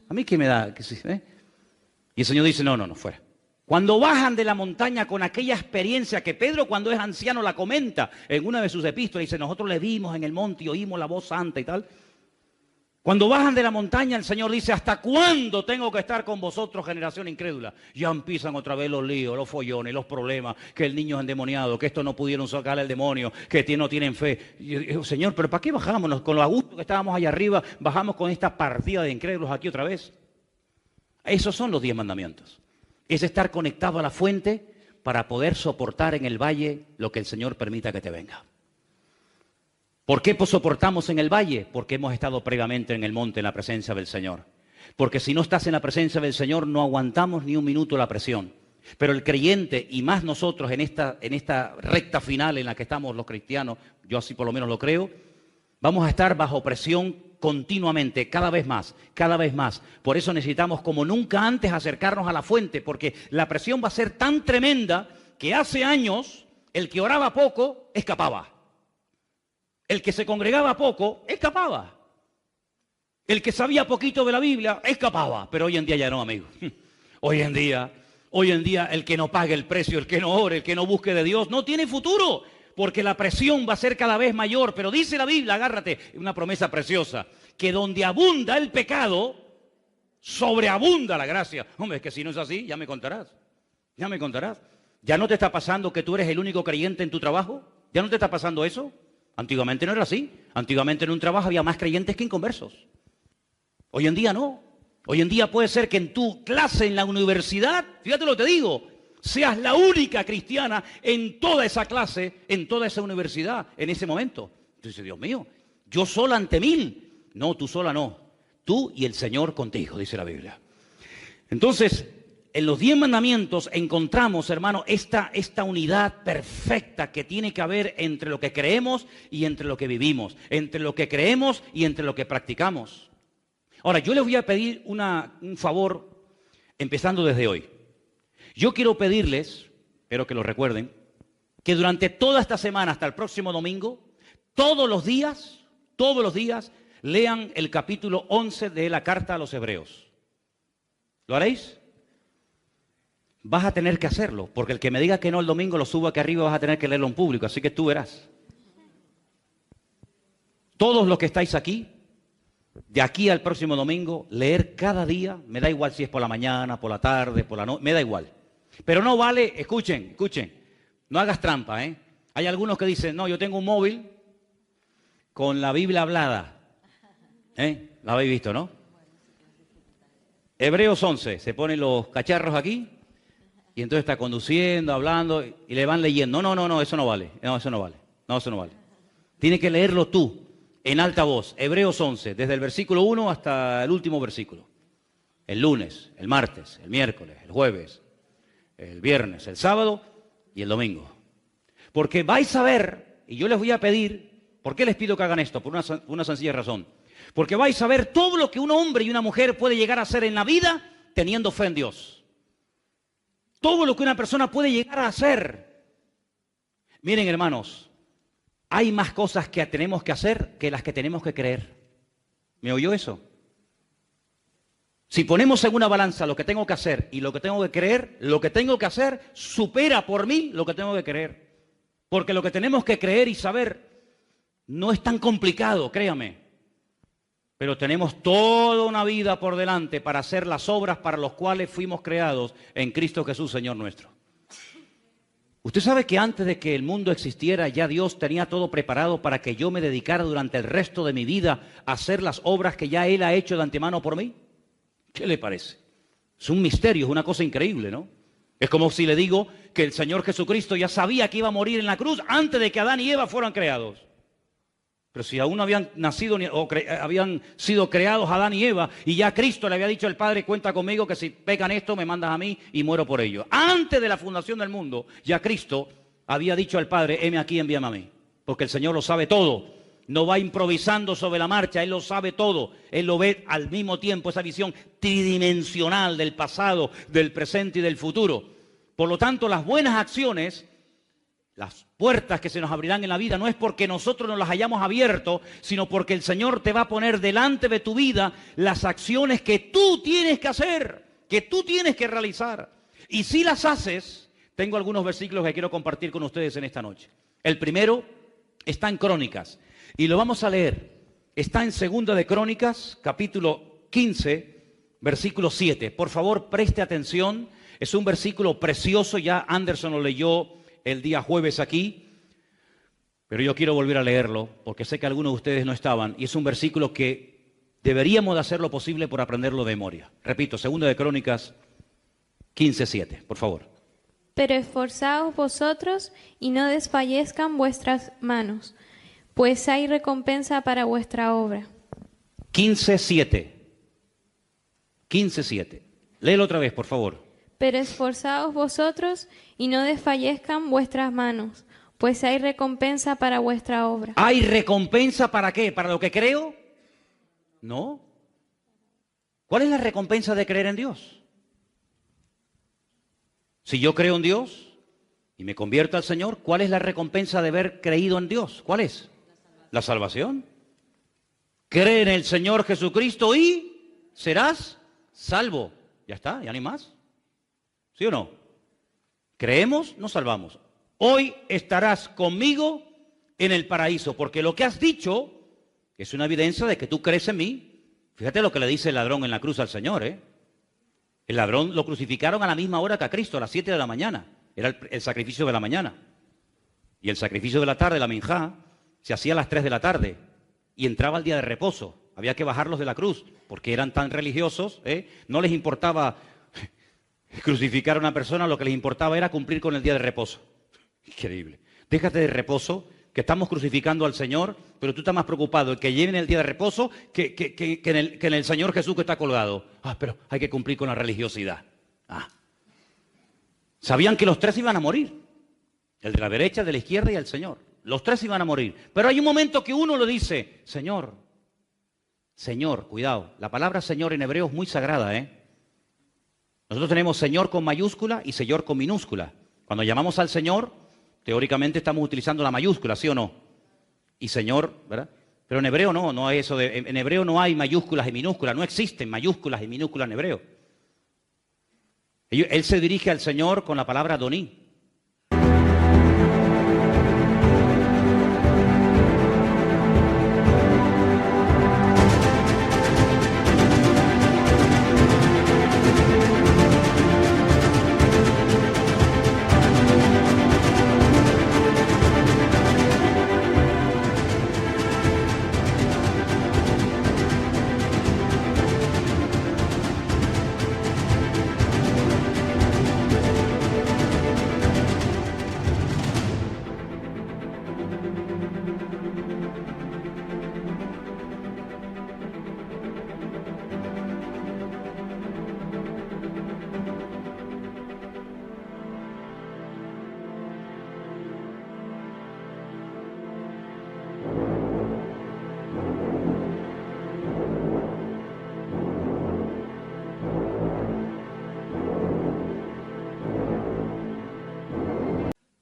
¿A mí qué me da? Y el Señor dice, no, fuera. Cuando bajan de la montaña con aquella experiencia que Pedro cuando es anciano la comenta en una de sus epístolas, dice, nosotros le vimos en el monte y oímos la voz santa y tal. Cuando bajan de la montaña el Señor dice, ¿hasta cuándo tengo que estar con vosotros, generación incrédula? Ya empiezan otra vez los líos, los follones, los problemas, que el niño es endemoniado, que estos no pudieron sacarle el demonio, que no tienen fe. Y yo digo, Señor, ¿pero para qué bajamos? Con lo a gusto que estábamos allá arriba, bajamos con esta partida de incrédulos aquí otra vez. Esos son los 10 mandamientos. Es estar conectado a la fuente para poder soportar en el valle lo que el Señor permita que te venga. ¿Por qué soportamos en el valle? Porque hemos estado previamente en el monte, en la presencia del Señor. Porque si no estás en la presencia del Señor, no aguantamos ni un minuto la presión. Pero el creyente, y más nosotros en esta recta final en la que estamos los cristianos, yo así por lo menos lo creo, vamos a estar bajo presión continuamente, cada vez más, cada vez más. Por eso necesitamos como nunca antes acercarnos a la fuente, porque la presión va a ser tan tremenda que hace años el que oraba poco escapaba. El que se congregaba poco, escapaba. El que sabía poquito de la Biblia, escapaba. Pero hoy en día ya no, amigo. Hoy en día, el que no pague el precio, el que no ore, el que no busque de Dios, no tiene futuro. Porque la presión va a ser cada vez mayor. Pero dice la Biblia, agárrate, una promesa preciosa, que donde abunda el pecado, sobreabunda la gracia. Hombre, es que si no es así, ya me contarás. Ya me contarás. ¿Ya no te está pasando que tú eres el único creyente en tu trabajo? ¿Ya no te está pasando eso? Antiguamente no era así. Antiguamente en un trabajo había más creyentes que inconversos. Hoy en día no. Hoy en día puede ser que en tu clase en la universidad, fíjate lo que te digo, seas la única cristiana en toda esa clase, en toda esa universidad, en ese momento. Entonces, Dios mío, yo sola ante 1000. No, tú sola no. Tú y el Señor contigo, dice la Biblia. Entonces, en los 10 mandamientos encontramos, hermano, esta unidad perfecta que tiene que haber entre lo que creemos y entre lo que vivimos, entre lo que creemos y entre lo que practicamos. Ahora, yo les voy a pedir un favor, empezando desde hoy. Yo quiero pedirles, espero que lo recuerden, que durante toda esta semana hasta el próximo domingo, todos los días, lean el capítulo 11 de la carta a los Hebreos. ¿Lo haréis? Vas a tener que hacerlo, porque el que me diga que no el domingo lo subo aquí arriba, vas a tener que leerlo en público, así que tú verás. Todos los que estáis aquí, de aquí al próximo domingo, leer cada día, me da igual si es por la mañana, por la tarde, por la noche, me da igual. Pero no vale, escuchen, no hagas trampa, ¿eh? Hay algunos que dicen, no, yo tengo un móvil con la Biblia hablada. La habéis visto, ¿no? Hebreos 11, se ponen los cacharros aquí. Y entonces está conduciendo, hablando, y le van leyendo. No, eso no vale. No, eso no vale. Tienes que leerlo tú, en alta voz. Hebreos 11, desde el versículo 1 hasta el último versículo. el lunes, el martes, el miércoles, el jueves, el viernes, el sábado y el domingo. Porque vais a ver, y yo les voy a pedir, ¿por qué les pido que hagan esto? Por una sencilla razón. Porque vais a ver todo lo que un hombre y una mujer puede llegar a hacer en la vida teniendo fe en Dios. Todo lo que una persona puede llegar a hacer. Miren, hermanos, hay más cosas que tenemos que hacer que las que tenemos que creer. ¿Me oyó eso? Si ponemos en una balanza lo que tengo que hacer y lo que tengo que creer, lo que tengo que hacer supera por mí lo que tengo que creer. Porque lo que tenemos que creer y saber no es tan complicado, créame. Pero tenemos toda una vida por delante para hacer las obras para las cuales fuimos creados en Cristo Jesús, Señor nuestro. Usted sabe que antes de que el mundo existiera, ya Dios tenía todo preparado para que yo me dedicara durante el resto de mi vida a hacer las obras que ya Él ha hecho de antemano por mí. ¿Qué le parece? Es un misterio, es una cosa increíble, ¿no? Es como si le digo que el Señor Jesucristo ya sabía que iba a morir en la cruz antes de que Adán y Eva fueran creados. Pero si aún no habían nacido o habían sido creados Adán y Eva, y ya Cristo le había dicho al Padre, cuenta conmigo que si pecan esto me mandas a mí y muero por ello. Antes de la fundación del mundo, ya Cristo había dicho al Padre, heme aquí, envíame a mí. Porque el Señor lo sabe todo. No va improvisando sobre la marcha, Él lo sabe todo. Él lo ve al mismo tiempo, esa visión tridimensional del pasado, del presente y del futuro. Por lo tanto, las buenas acciones, las puertas que se nos abrirán en la vida, no es porque nosotros nos las hayamos abierto, sino porque el Señor te va a poner delante de tu vida las acciones que tú tienes que hacer, que tú tienes que realizar. Y si las haces, tengo algunos versículos que quiero compartir con ustedes en esta noche. El primero está en Crónicas y lo vamos a leer. Está en Segunda de Crónicas, capítulo 15, versículo 7. Por favor, preste atención. Es un versículo precioso, ya Anderson lo leyó el día jueves aquí, pero yo quiero volver a leerlo porque sé que algunos de ustedes no estaban y es un versículo que deberíamos de hacer lo posible por aprenderlo de memoria. Repito, Segunda de Crónicas 15:7, por favor. Pero esforzaos vosotros y no desfallezcan vuestras manos, pues hay recompensa para vuestra obra. 15:7. 15:7. Léelo otra vez, por favor. Pero esforzaos vosotros y no desfallezcan vuestras manos, pues hay recompensa para vuestra obra. ¿Hay recompensa para qué? ¿Para lo que creo? No. ¿Cuál es la recompensa de creer en Dios? Si yo creo en Dios y me convierto al Señor, ¿cuál es la recompensa de haber creído en Dios? ¿Cuál es? La salvación. Cree en el Señor Jesucristo y serás salvo. Ya está, ya ni más. ¿Sí o no? Creemos, nos salvamos. Hoy estarás conmigo en el paraíso, porque lo que has dicho es una evidencia de que tú crees en mí. Fíjate lo que le dice el ladrón en la cruz al Señor, ¿eh? El ladrón lo crucificaron a la misma hora que a Cristo, a las 7 de la mañana. Era el sacrificio de la mañana. Y el sacrificio de la tarde, la minjá, se hacía a las 3 de la tarde. Y entraba el día de reposo. Había que bajarlos de la cruz, porque eran tan religiosos, ¿eh? No les importaba crucificar a una persona, lo que les importaba era cumplir con el día de reposo. Increíble. Déjate de reposo, que estamos crucificando al Señor, pero tú estás más preocupado en que lleven el día de reposo que en el Señor Jesús que está colgado. Pero hay que cumplir con la religiosidad. Sabían que los tres iban a morir. El de la derecha, el de la izquierda y el Señor. Los tres iban a morir. Pero hay un momento que uno le dice, Señor, Señor, cuidado. La palabra Señor en hebreo es muy sagrada, ¿eh? Nosotros tenemos Señor con mayúscula y Señor con minúscula. Cuando llamamos al Señor, teóricamente estamos utilizando la mayúscula, ¿sí o no? Y Señor, ¿verdad? Pero en hebreo no hay eso en hebreo no hay mayúsculas y minúsculas, no existen mayúsculas y minúsculas en hebreo. Él se dirige al Señor con la palabra Adoní.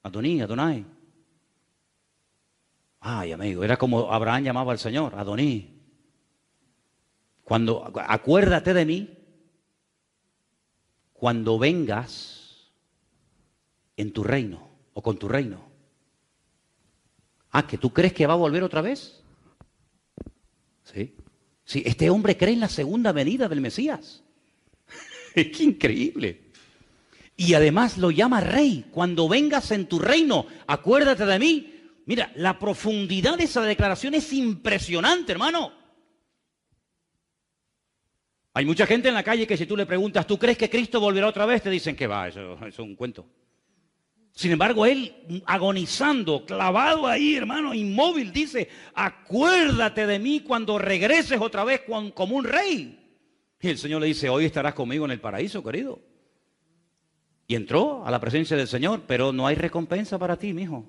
Adoní, Adonai. Ay, amigo, era como Abraham llamaba al Señor, Adoní. Cuando, acuérdate de mí, cuando vengas en tu reino o con tu reino. Ah, ¿que tú crees que va a volver otra vez? Sí. Sí, este hombre cree en la segunda venida del Mesías. Es que increíble. Y además lo llama rey. Cuando vengas en tu reino, acuérdate de mí. Mira, la profundidad de esa declaración es impresionante, hermano. Hay mucha gente en la calle que si tú le preguntas, ¿tú crees que Cristo volverá otra vez? Te dicen que va, eso es un cuento. Sin embargo, él agonizando, clavado ahí, hermano, inmóvil, dice, acuérdate de mí cuando regreses otra vez como un rey. Y el Señor le dice, hoy estarás conmigo en el paraíso, querido. Y entró a la presencia del Señor, pero no hay recompensa para ti, mijo.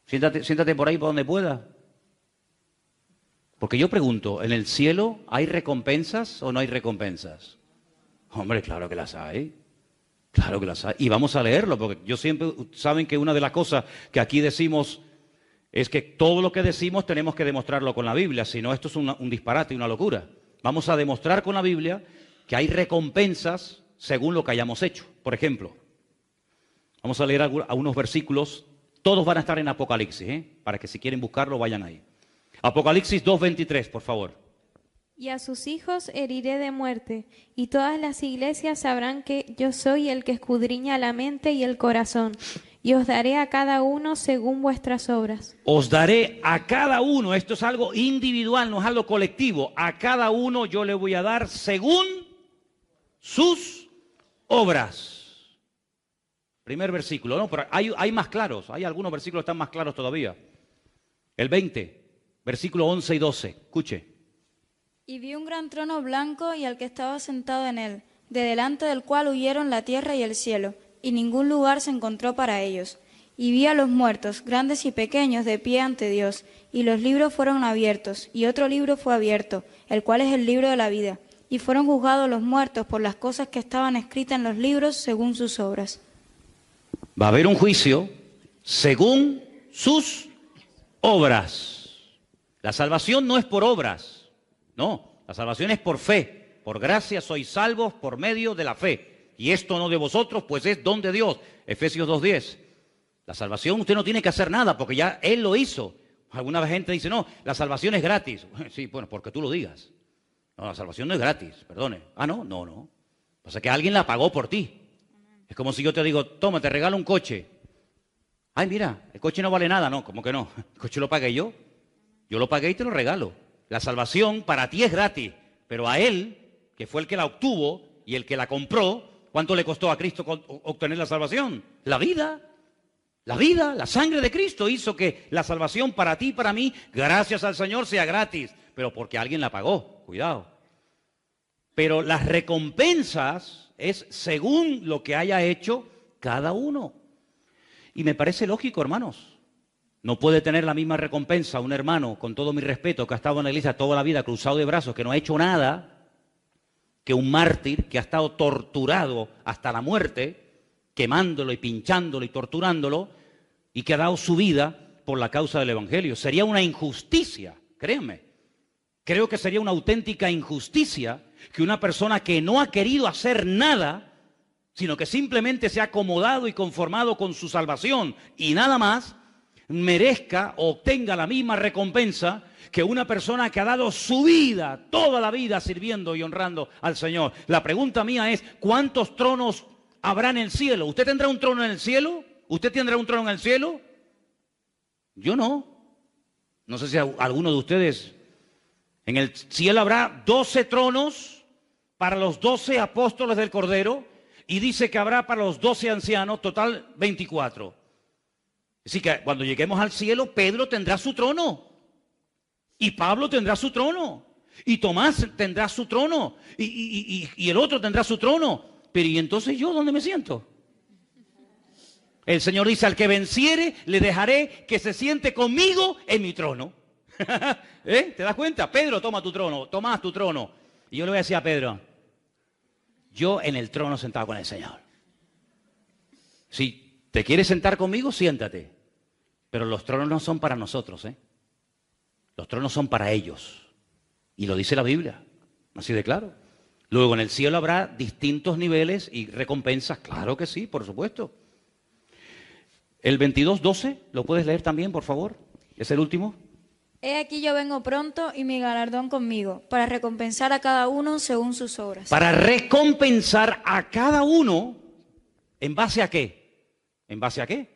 Siéntate por ahí por donde puedas. Porque yo pregunto, ¿en el cielo hay recompensas o no hay recompensas? Hombre, claro que las hay. Claro que las hay. Y vamos a leerlo, porque yo siempre, saben que una de las cosas que aquí decimos es que todo lo que decimos tenemos que demostrarlo con la Biblia, si no esto es un disparate y una locura. Vamos a demostrar con la Biblia que hay recompensas según lo que hayamos hecho. Por ejemplo, vamos a leer algunos versículos, todos van a estar en Apocalipsis, para que si quieren buscarlo vayan ahí. Apocalipsis 2:23, por favor. Y a sus hijos heriré de muerte, y todas las iglesias sabrán que yo soy el que escudriña la mente y el corazón, y os daré a cada uno según vuestras obras. Os daré a cada uno, esto es algo individual, no es algo colectivo, a cada uno yo le voy a dar según sus obras. Primer versículo, no, pero hay más claros, hay algunos versículos que están más claros todavía. El 20. Versículo 11 y 12, escuche. Y vi un gran trono blanco y al que estaba sentado en él, de delante del cual huyeron la tierra y el cielo, y ningún lugar se encontró para ellos. Y vi a los muertos, grandes y pequeños, de pie ante Dios, y los libros fueron abiertos, y otro libro fue abierto, el cual es el libro de la vida. Y fueron juzgados los muertos por las cosas que estaban escritas en los libros según sus obras. Va a haber un juicio según sus obras. La salvación no es por obras, no, la salvación es por fe. Por gracia sois salvos por medio de la fe. Y esto no de vosotros, pues es don de Dios. Efesios 2:10. La salvación usted no tiene que hacer nada porque ya Él lo hizo. Alguna gente dice, no, la salvación es gratis. Sí, bueno, porque tú lo digas. No, la salvación no es gratis, perdone. Ah, no, no, no. Pasa que alguien la pagó por ti. Es como si yo te digo, toma, te regalo un coche. Ay, mira, el coche no vale nada. No, ¿cómo que no? El coche lo pagué yo. Yo lo pagué y te lo regalo. La salvación para ti es gratis, pero a Él, que fue el que la obtuvo y el que la compró, ¿cuánto le costó a Cristo obtener la salvación? La vida. La vida, la sangre de Cristo hizo que la salvación para ti y para mí, gracias al Señor, sea gratis, pero porque alguien la pagó. Cuidado. Pero las recompensas es según lo que haya hecho cada uno. Y me parece lógico, hermanos. No puede tener la misma recompensa un hermano, con todo mi respeto, que ha estado en la iglesia toda la vida cruzado de brazos, que no ha hecho nada, que un mártir que ha estado torturado hasta la muerte, quemándolo y pinchándolo y torturándolo, y que ha dado su vida por la causa del Evangelio. Sería una injusticia, créanme. Creo que sería una auténtica injusticia que una persona que no ha querido hacer nada, sino que simplemente se ha acomodado y conformado con su salvación y nada más, merezca o obtenga la misma recompensa que una persona que ha dado su vida, toda la vida sirviendo y honrando al Señor. La pregunta mía es, ¿cuántos tronos habrá en el cielo? ¿Usted tendrá un trono en el cielo? ¿Usted tendrá un trono en el cielo? Yo no. No sé si alguno de ustedes. En el cielo habrá 12 tronos para los 12 apóstoles del Cordero y dice que habrá para los 12 ancianos, total 24. Así que cuando lleguemos al cielo, Pedro tendrá su trono, y Pablo tendrá su trono, y Tomás tendrá su trono, y el otro tendrá su trono. Pero ¿y entonces yo dónde me siento? El Señor dice, al que venciere, le dejaré que se siente conmigo en mi trono. ¿Te das cuenta? Pedro, toma tu trono, Tomás, tu trono. Y yo le voy a decir a Pedro, yo en el trono sentado con el Señor. Sí. ¿Te quieres sentar conmigo? Siéntate. Pero los tronos no son para nosotros, ¿eh? Los tronos son para ellos. Y lo dice la Biblia, así de claro. Luego en el cielo habrá distintos niveles y recompensas. Claro que sí, por supuesto. El 22:12, ¿lo puedes leer también, por favor? Es el último. He aquí yo vengo pronto y mi galardón conmigo, para recompensar a cada uno según sus obras. Para recompensar a cada uno, ¿en base a qué? ¿En base a qué?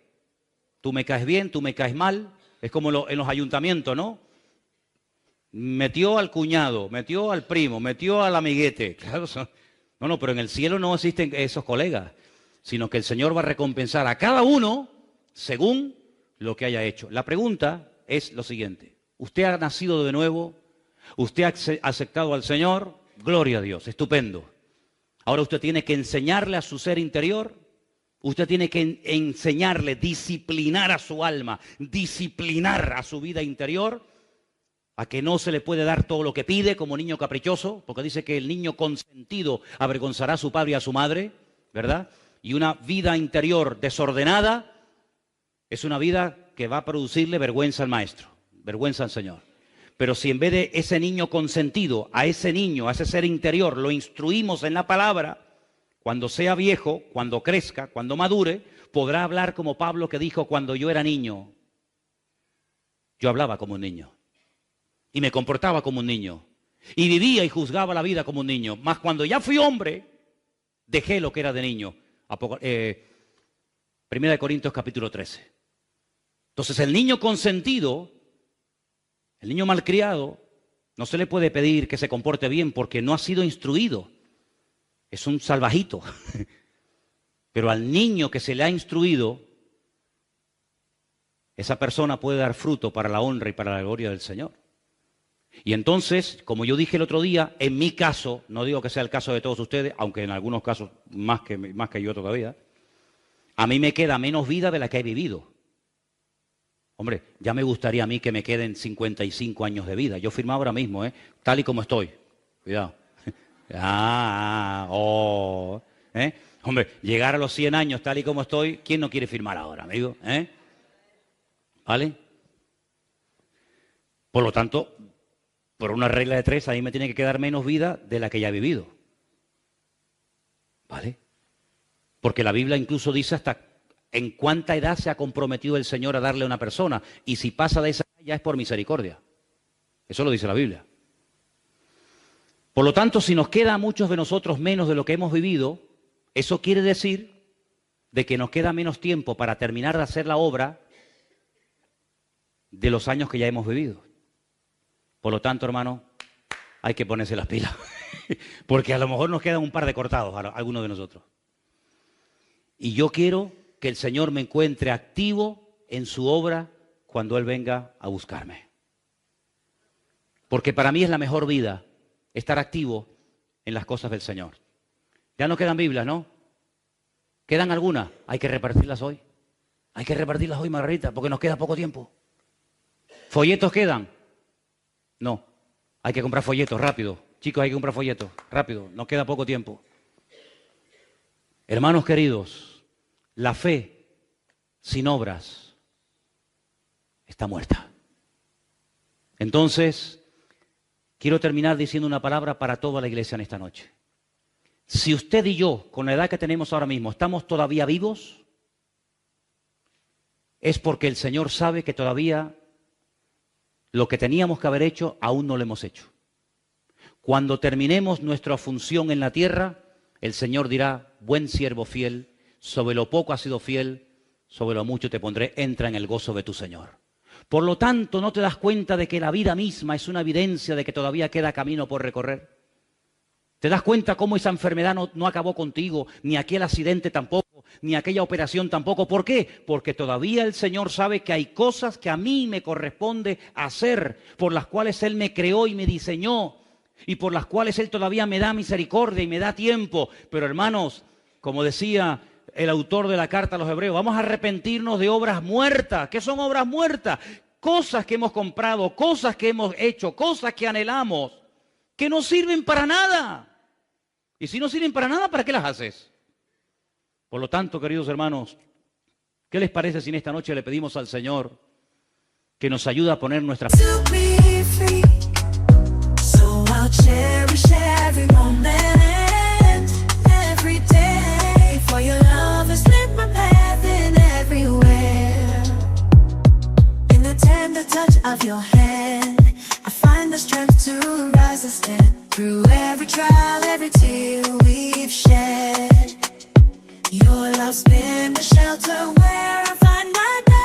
Tú me caes bien, tú me caes mal. Es como en los ayuntamientos, ¿no? Metió al cuñado, metió al primo, metió al amiguete. Claro, no, pero en el cielo no existen esos colegas, sino que el Señor va a recompensar a cada uno según lo que haya hecho. La pregunta es lo siguiente. ¿Usted ha nacido de nuevo? ¿Usted ha aceptado al Señor? Gloria a Dios, estupendo. Ahora usted tiene que enseñarle a su ser interior. Usted tiene que enseñarle, disciplinar a su alma, disciplinar a su vida interior, a que no se le puede dar todo lo que pide como niño caprichoso, porque dice que el niño consentido avergonzará a su padre y a su madre, ¿verdad? Y una vida interior desordenada es una vida que va a producirle vergüenza al maestro, vergüenza al Señor. Pero si en vez de ese niño consentido, a ese niño, a ese ser interior, lo instruimos en la palabra, cuando sea viejo, cuando crezca, cuando madure, podrá hablar como Pablo que dijo, cuando yo era niño, yo hablaba como un niño. Y me comportaba como un niño. Y vivía y juzgaba la vida como un niño. Mas cuando ya fui hombre, dejé lo que era de niño. Primera de Corintios capítulo 13. Entonces el niño consentido, el niño malcriado, no se le puede pedir que se comporte bien porque no ha sido instruido. Es un salvajito. Pero al niño que se le ha instruido, esa persona puede dar fruto para la honra y para la gloria del Señor. Y entonces, como yo dije el otro día, en mi caso, no digo que sea el caso de todos ustedes, aunque en algunos casos más que yo todavía, a mí me queda menos vida de la que he vivido. Hombre, ya me gustaría a mí que me queden 55 años de vida. Yo firmo ahora mismo, tal y como estoy. Cuidado. Hombre, llegar a los 100 años tal y como estoy, ¿quién no quiere firmar ahora, amigo? ¿Vale? Por lo tanto, por una regla de 3, a mí me tiene que quedar menos vida de la que ya he vivido. ¿Vale? Porque la Biblia incluso dice hasta en cuánta edad se ha comprometido el Señor a darle a una persona. Y si pasa de esa edad ya es por misericordia. Eso lo dice la Biblia. Por lo tanto, si nos queda a muchos de nosotros menos de lo que hemos vivido, eso quiere decir de que nos queda menos tiempo para terminar de hacer la obra de los años que ya hemos vivido. Por lo tanto, hermano, hay que ponerse las pilas. Porque a lo mejor nos quedan un par de cortados a algunos de nosotros. Y yo quiero que el Señor me encuentre activo en su obra cuando Él venga a buscarme. Porque para mí es la mejor vida estar activo en las cosas del Señor. Ya no quedan Biblias, ¿no? ¿Quedan algunas? Hay que repartirlas hoy. Hay que repartirlas hoy, Margarita, porque nos queda poco tiempo. ¿Folletos quedan? No. Hay que comprar folletos, rápido. Chicos, hay que comprar folletos, rápido. Nos queda poco tiempo. Hermanos queridos, la fe sin obras está muerta. Entonces, quiero terminar diciendo una palabra para toda la iglesia en esta noche. Si usted y yo, con la edad que tenemos ahora mismo, estamos todavía vivos, es porque el Señor sabe que todavía lo que teníamos que haber hecho aún no lo hemos hecho. Cuando terminemos nuestra función en la tierra, el Señor dirá, buen siervo fiel, sobre lo poco has sido fiel, sobre lo mucho te pondré, entra en el gozo de tu Señor. Por lo tanto, ¿no te das cuenta de que la vida misma es una evidencia de que todavía queda camino por recorrer? ¿Te das cuenta cómo esa enfermedad no acabó contigo, ni aquel accidente tampoco, ni aquella operación tampoco? ¿Por qué? Porque todavía el Señor sabe que hay cosas que a mí me corresponde hacer, por las cuales Él me creó y me diseñó, y por las cuales Él todavía me da misericordia y me da tiempo. Pero hermanos, como decía el autor de la carta a los Hebreos, vamos a arrepentirnos de obras muertas. ¿Qué son obras muertas? Cosas que hemos comprado, cosas que hemos hecho, cosas que anhelamos, que no sirven para nada. Y si no sirven para nada, ¿para qué las haces? Por lo tanto, queridos hermanos, ¿Qué les parece si en esta noche le pedimos al Señor que nos ayude a poner nuestra To be free, so I'll cherish every moment, every day. For your love has lit my path in everywhere. In the tender touch of your hand, I find the strength to rise and stand. Through every trial, every tear we've shed, your love's been the shelter where I find my bed.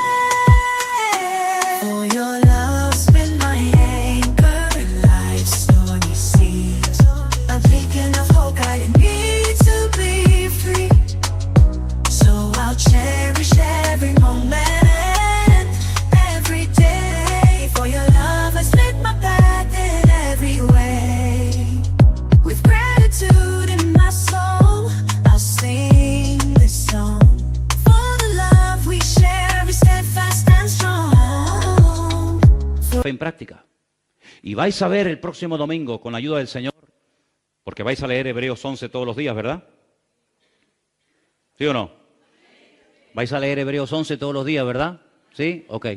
For your love's been my anchor in life's stormy seas, a beacon of hope guiding me to be free. So I'll cherish every moment, every day. For your love has lit my path in every way. With gratitude in my soul, I'll sing this song. For the love we share is steadfast and strong. fe en práctica. Y vais a ver el próximo domingo, con la ayuda del Señor, porque vais a leer Hebreos 11 todos los días, ¿verdad? ¿Sí o no? Vais a leer Hebreos 11 todos los días, ¿verdad? ¿Sí? Ok.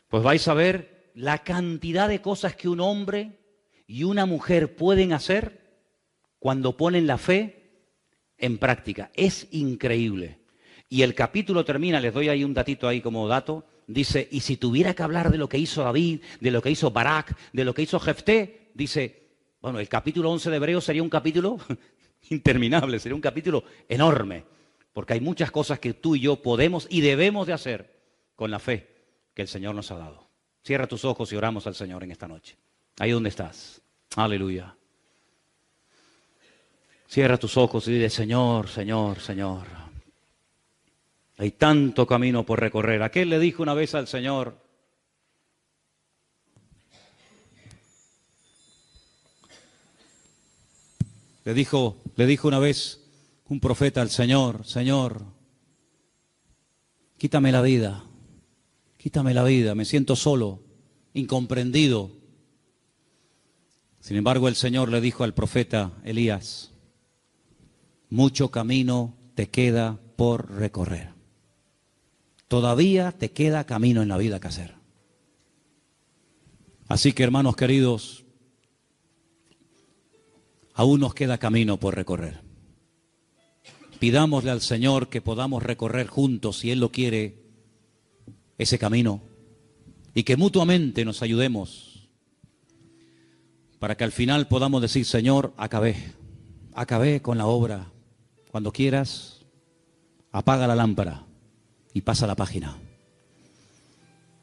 Pues vais a ver la cantidad de cosas que un hombre y una mujer pueden hacer cuando ponen la fe en práctica. Es increíble. Y el capítulo termina, les doy ahí un datito ahí como dato, dice, y si tuviera que hablar de lo que hizo David, de lo que hizo Barak, de lo que hizo Jefté, dice, bueno, el capítulo 11 de Hebreos sería un capítulo interminable, sería un capítulo enorme, porque hay muchas cosas que tú y yo podemos y debemos de hacer con la fe que el Señor nos ha dado. Cierra tus ojos y oramos al Señor en esta noche. Ahí donde estás. Aleluya. Cierra tus ojos y dile, Señor, Señor, Señor. Hay tanto camino por recorrer. Aquel le dijo una vez al Señor, le dijo una vez un profeta al Señor, Señor, quítame la vida, me siento solo, incomprendido. Sin embargo, el Señor le dijo al profeta Elías, mucho camino te queda por recorrer. Todavía te queda camino en la vida que hacer. Así que, hermanos queridos, aún nos queda camino por recorrer. Pidámosle al Señor que podamos recorrer juntos, si Él lo quiere, ese camino, y que mutuamente nos ayudemos para que al final podamos decir, Señor, acabé con la obra. Cuando quieras, apaga la lámpara y pasa la página.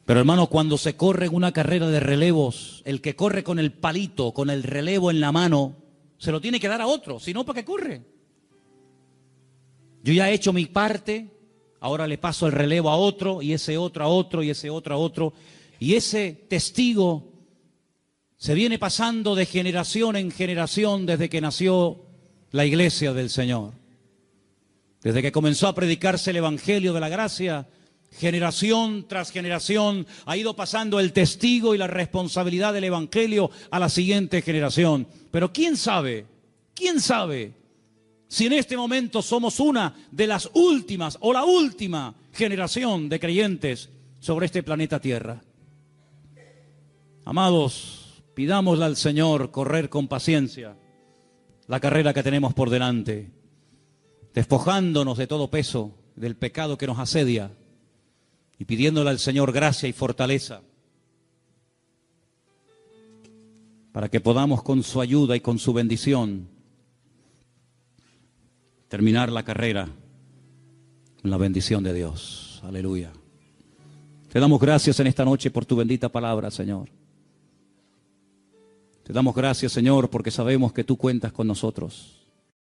Pero hermano, cuando se corre en una carrera de relevos, el que corre con el palito, con el relevo en la mano, se lo tiene que dar a otro, si no, ¿para qué corre? Yo ya he hecho mi parte, ahora le paso el relevo a otro, y ese otro a otro, y ese otro a otro, y ese testigo se viene pasando de generación en generación desde que nació la iglesia del Señor. Desde que comenzó a predicarse el Evangelio de la Gracia, generación tras generación ha ido pasando el testigo y la responsabilidad del Evangelio a la siguiente generación. Pero ¿quién sabe si en este momento somos una de las últimas o la última generación de creyentes sobre este planeta Tierra? Amados, pidámosle al Señor correr con paciencia la carrera que tenemos por delante, despojándonos de todo peso, del pecado que nos asedia, y pidiéndole al Señor gracia y fortaleza para que podamos con su ayuda y con su bendición terminar la carrera con la bendición de Dios. Aleluya. Te damos gracias en esta noche por tu bendita palabra, Señor. Te damos gracias, Señor, porque sabemos que tú cuentas con nosotros.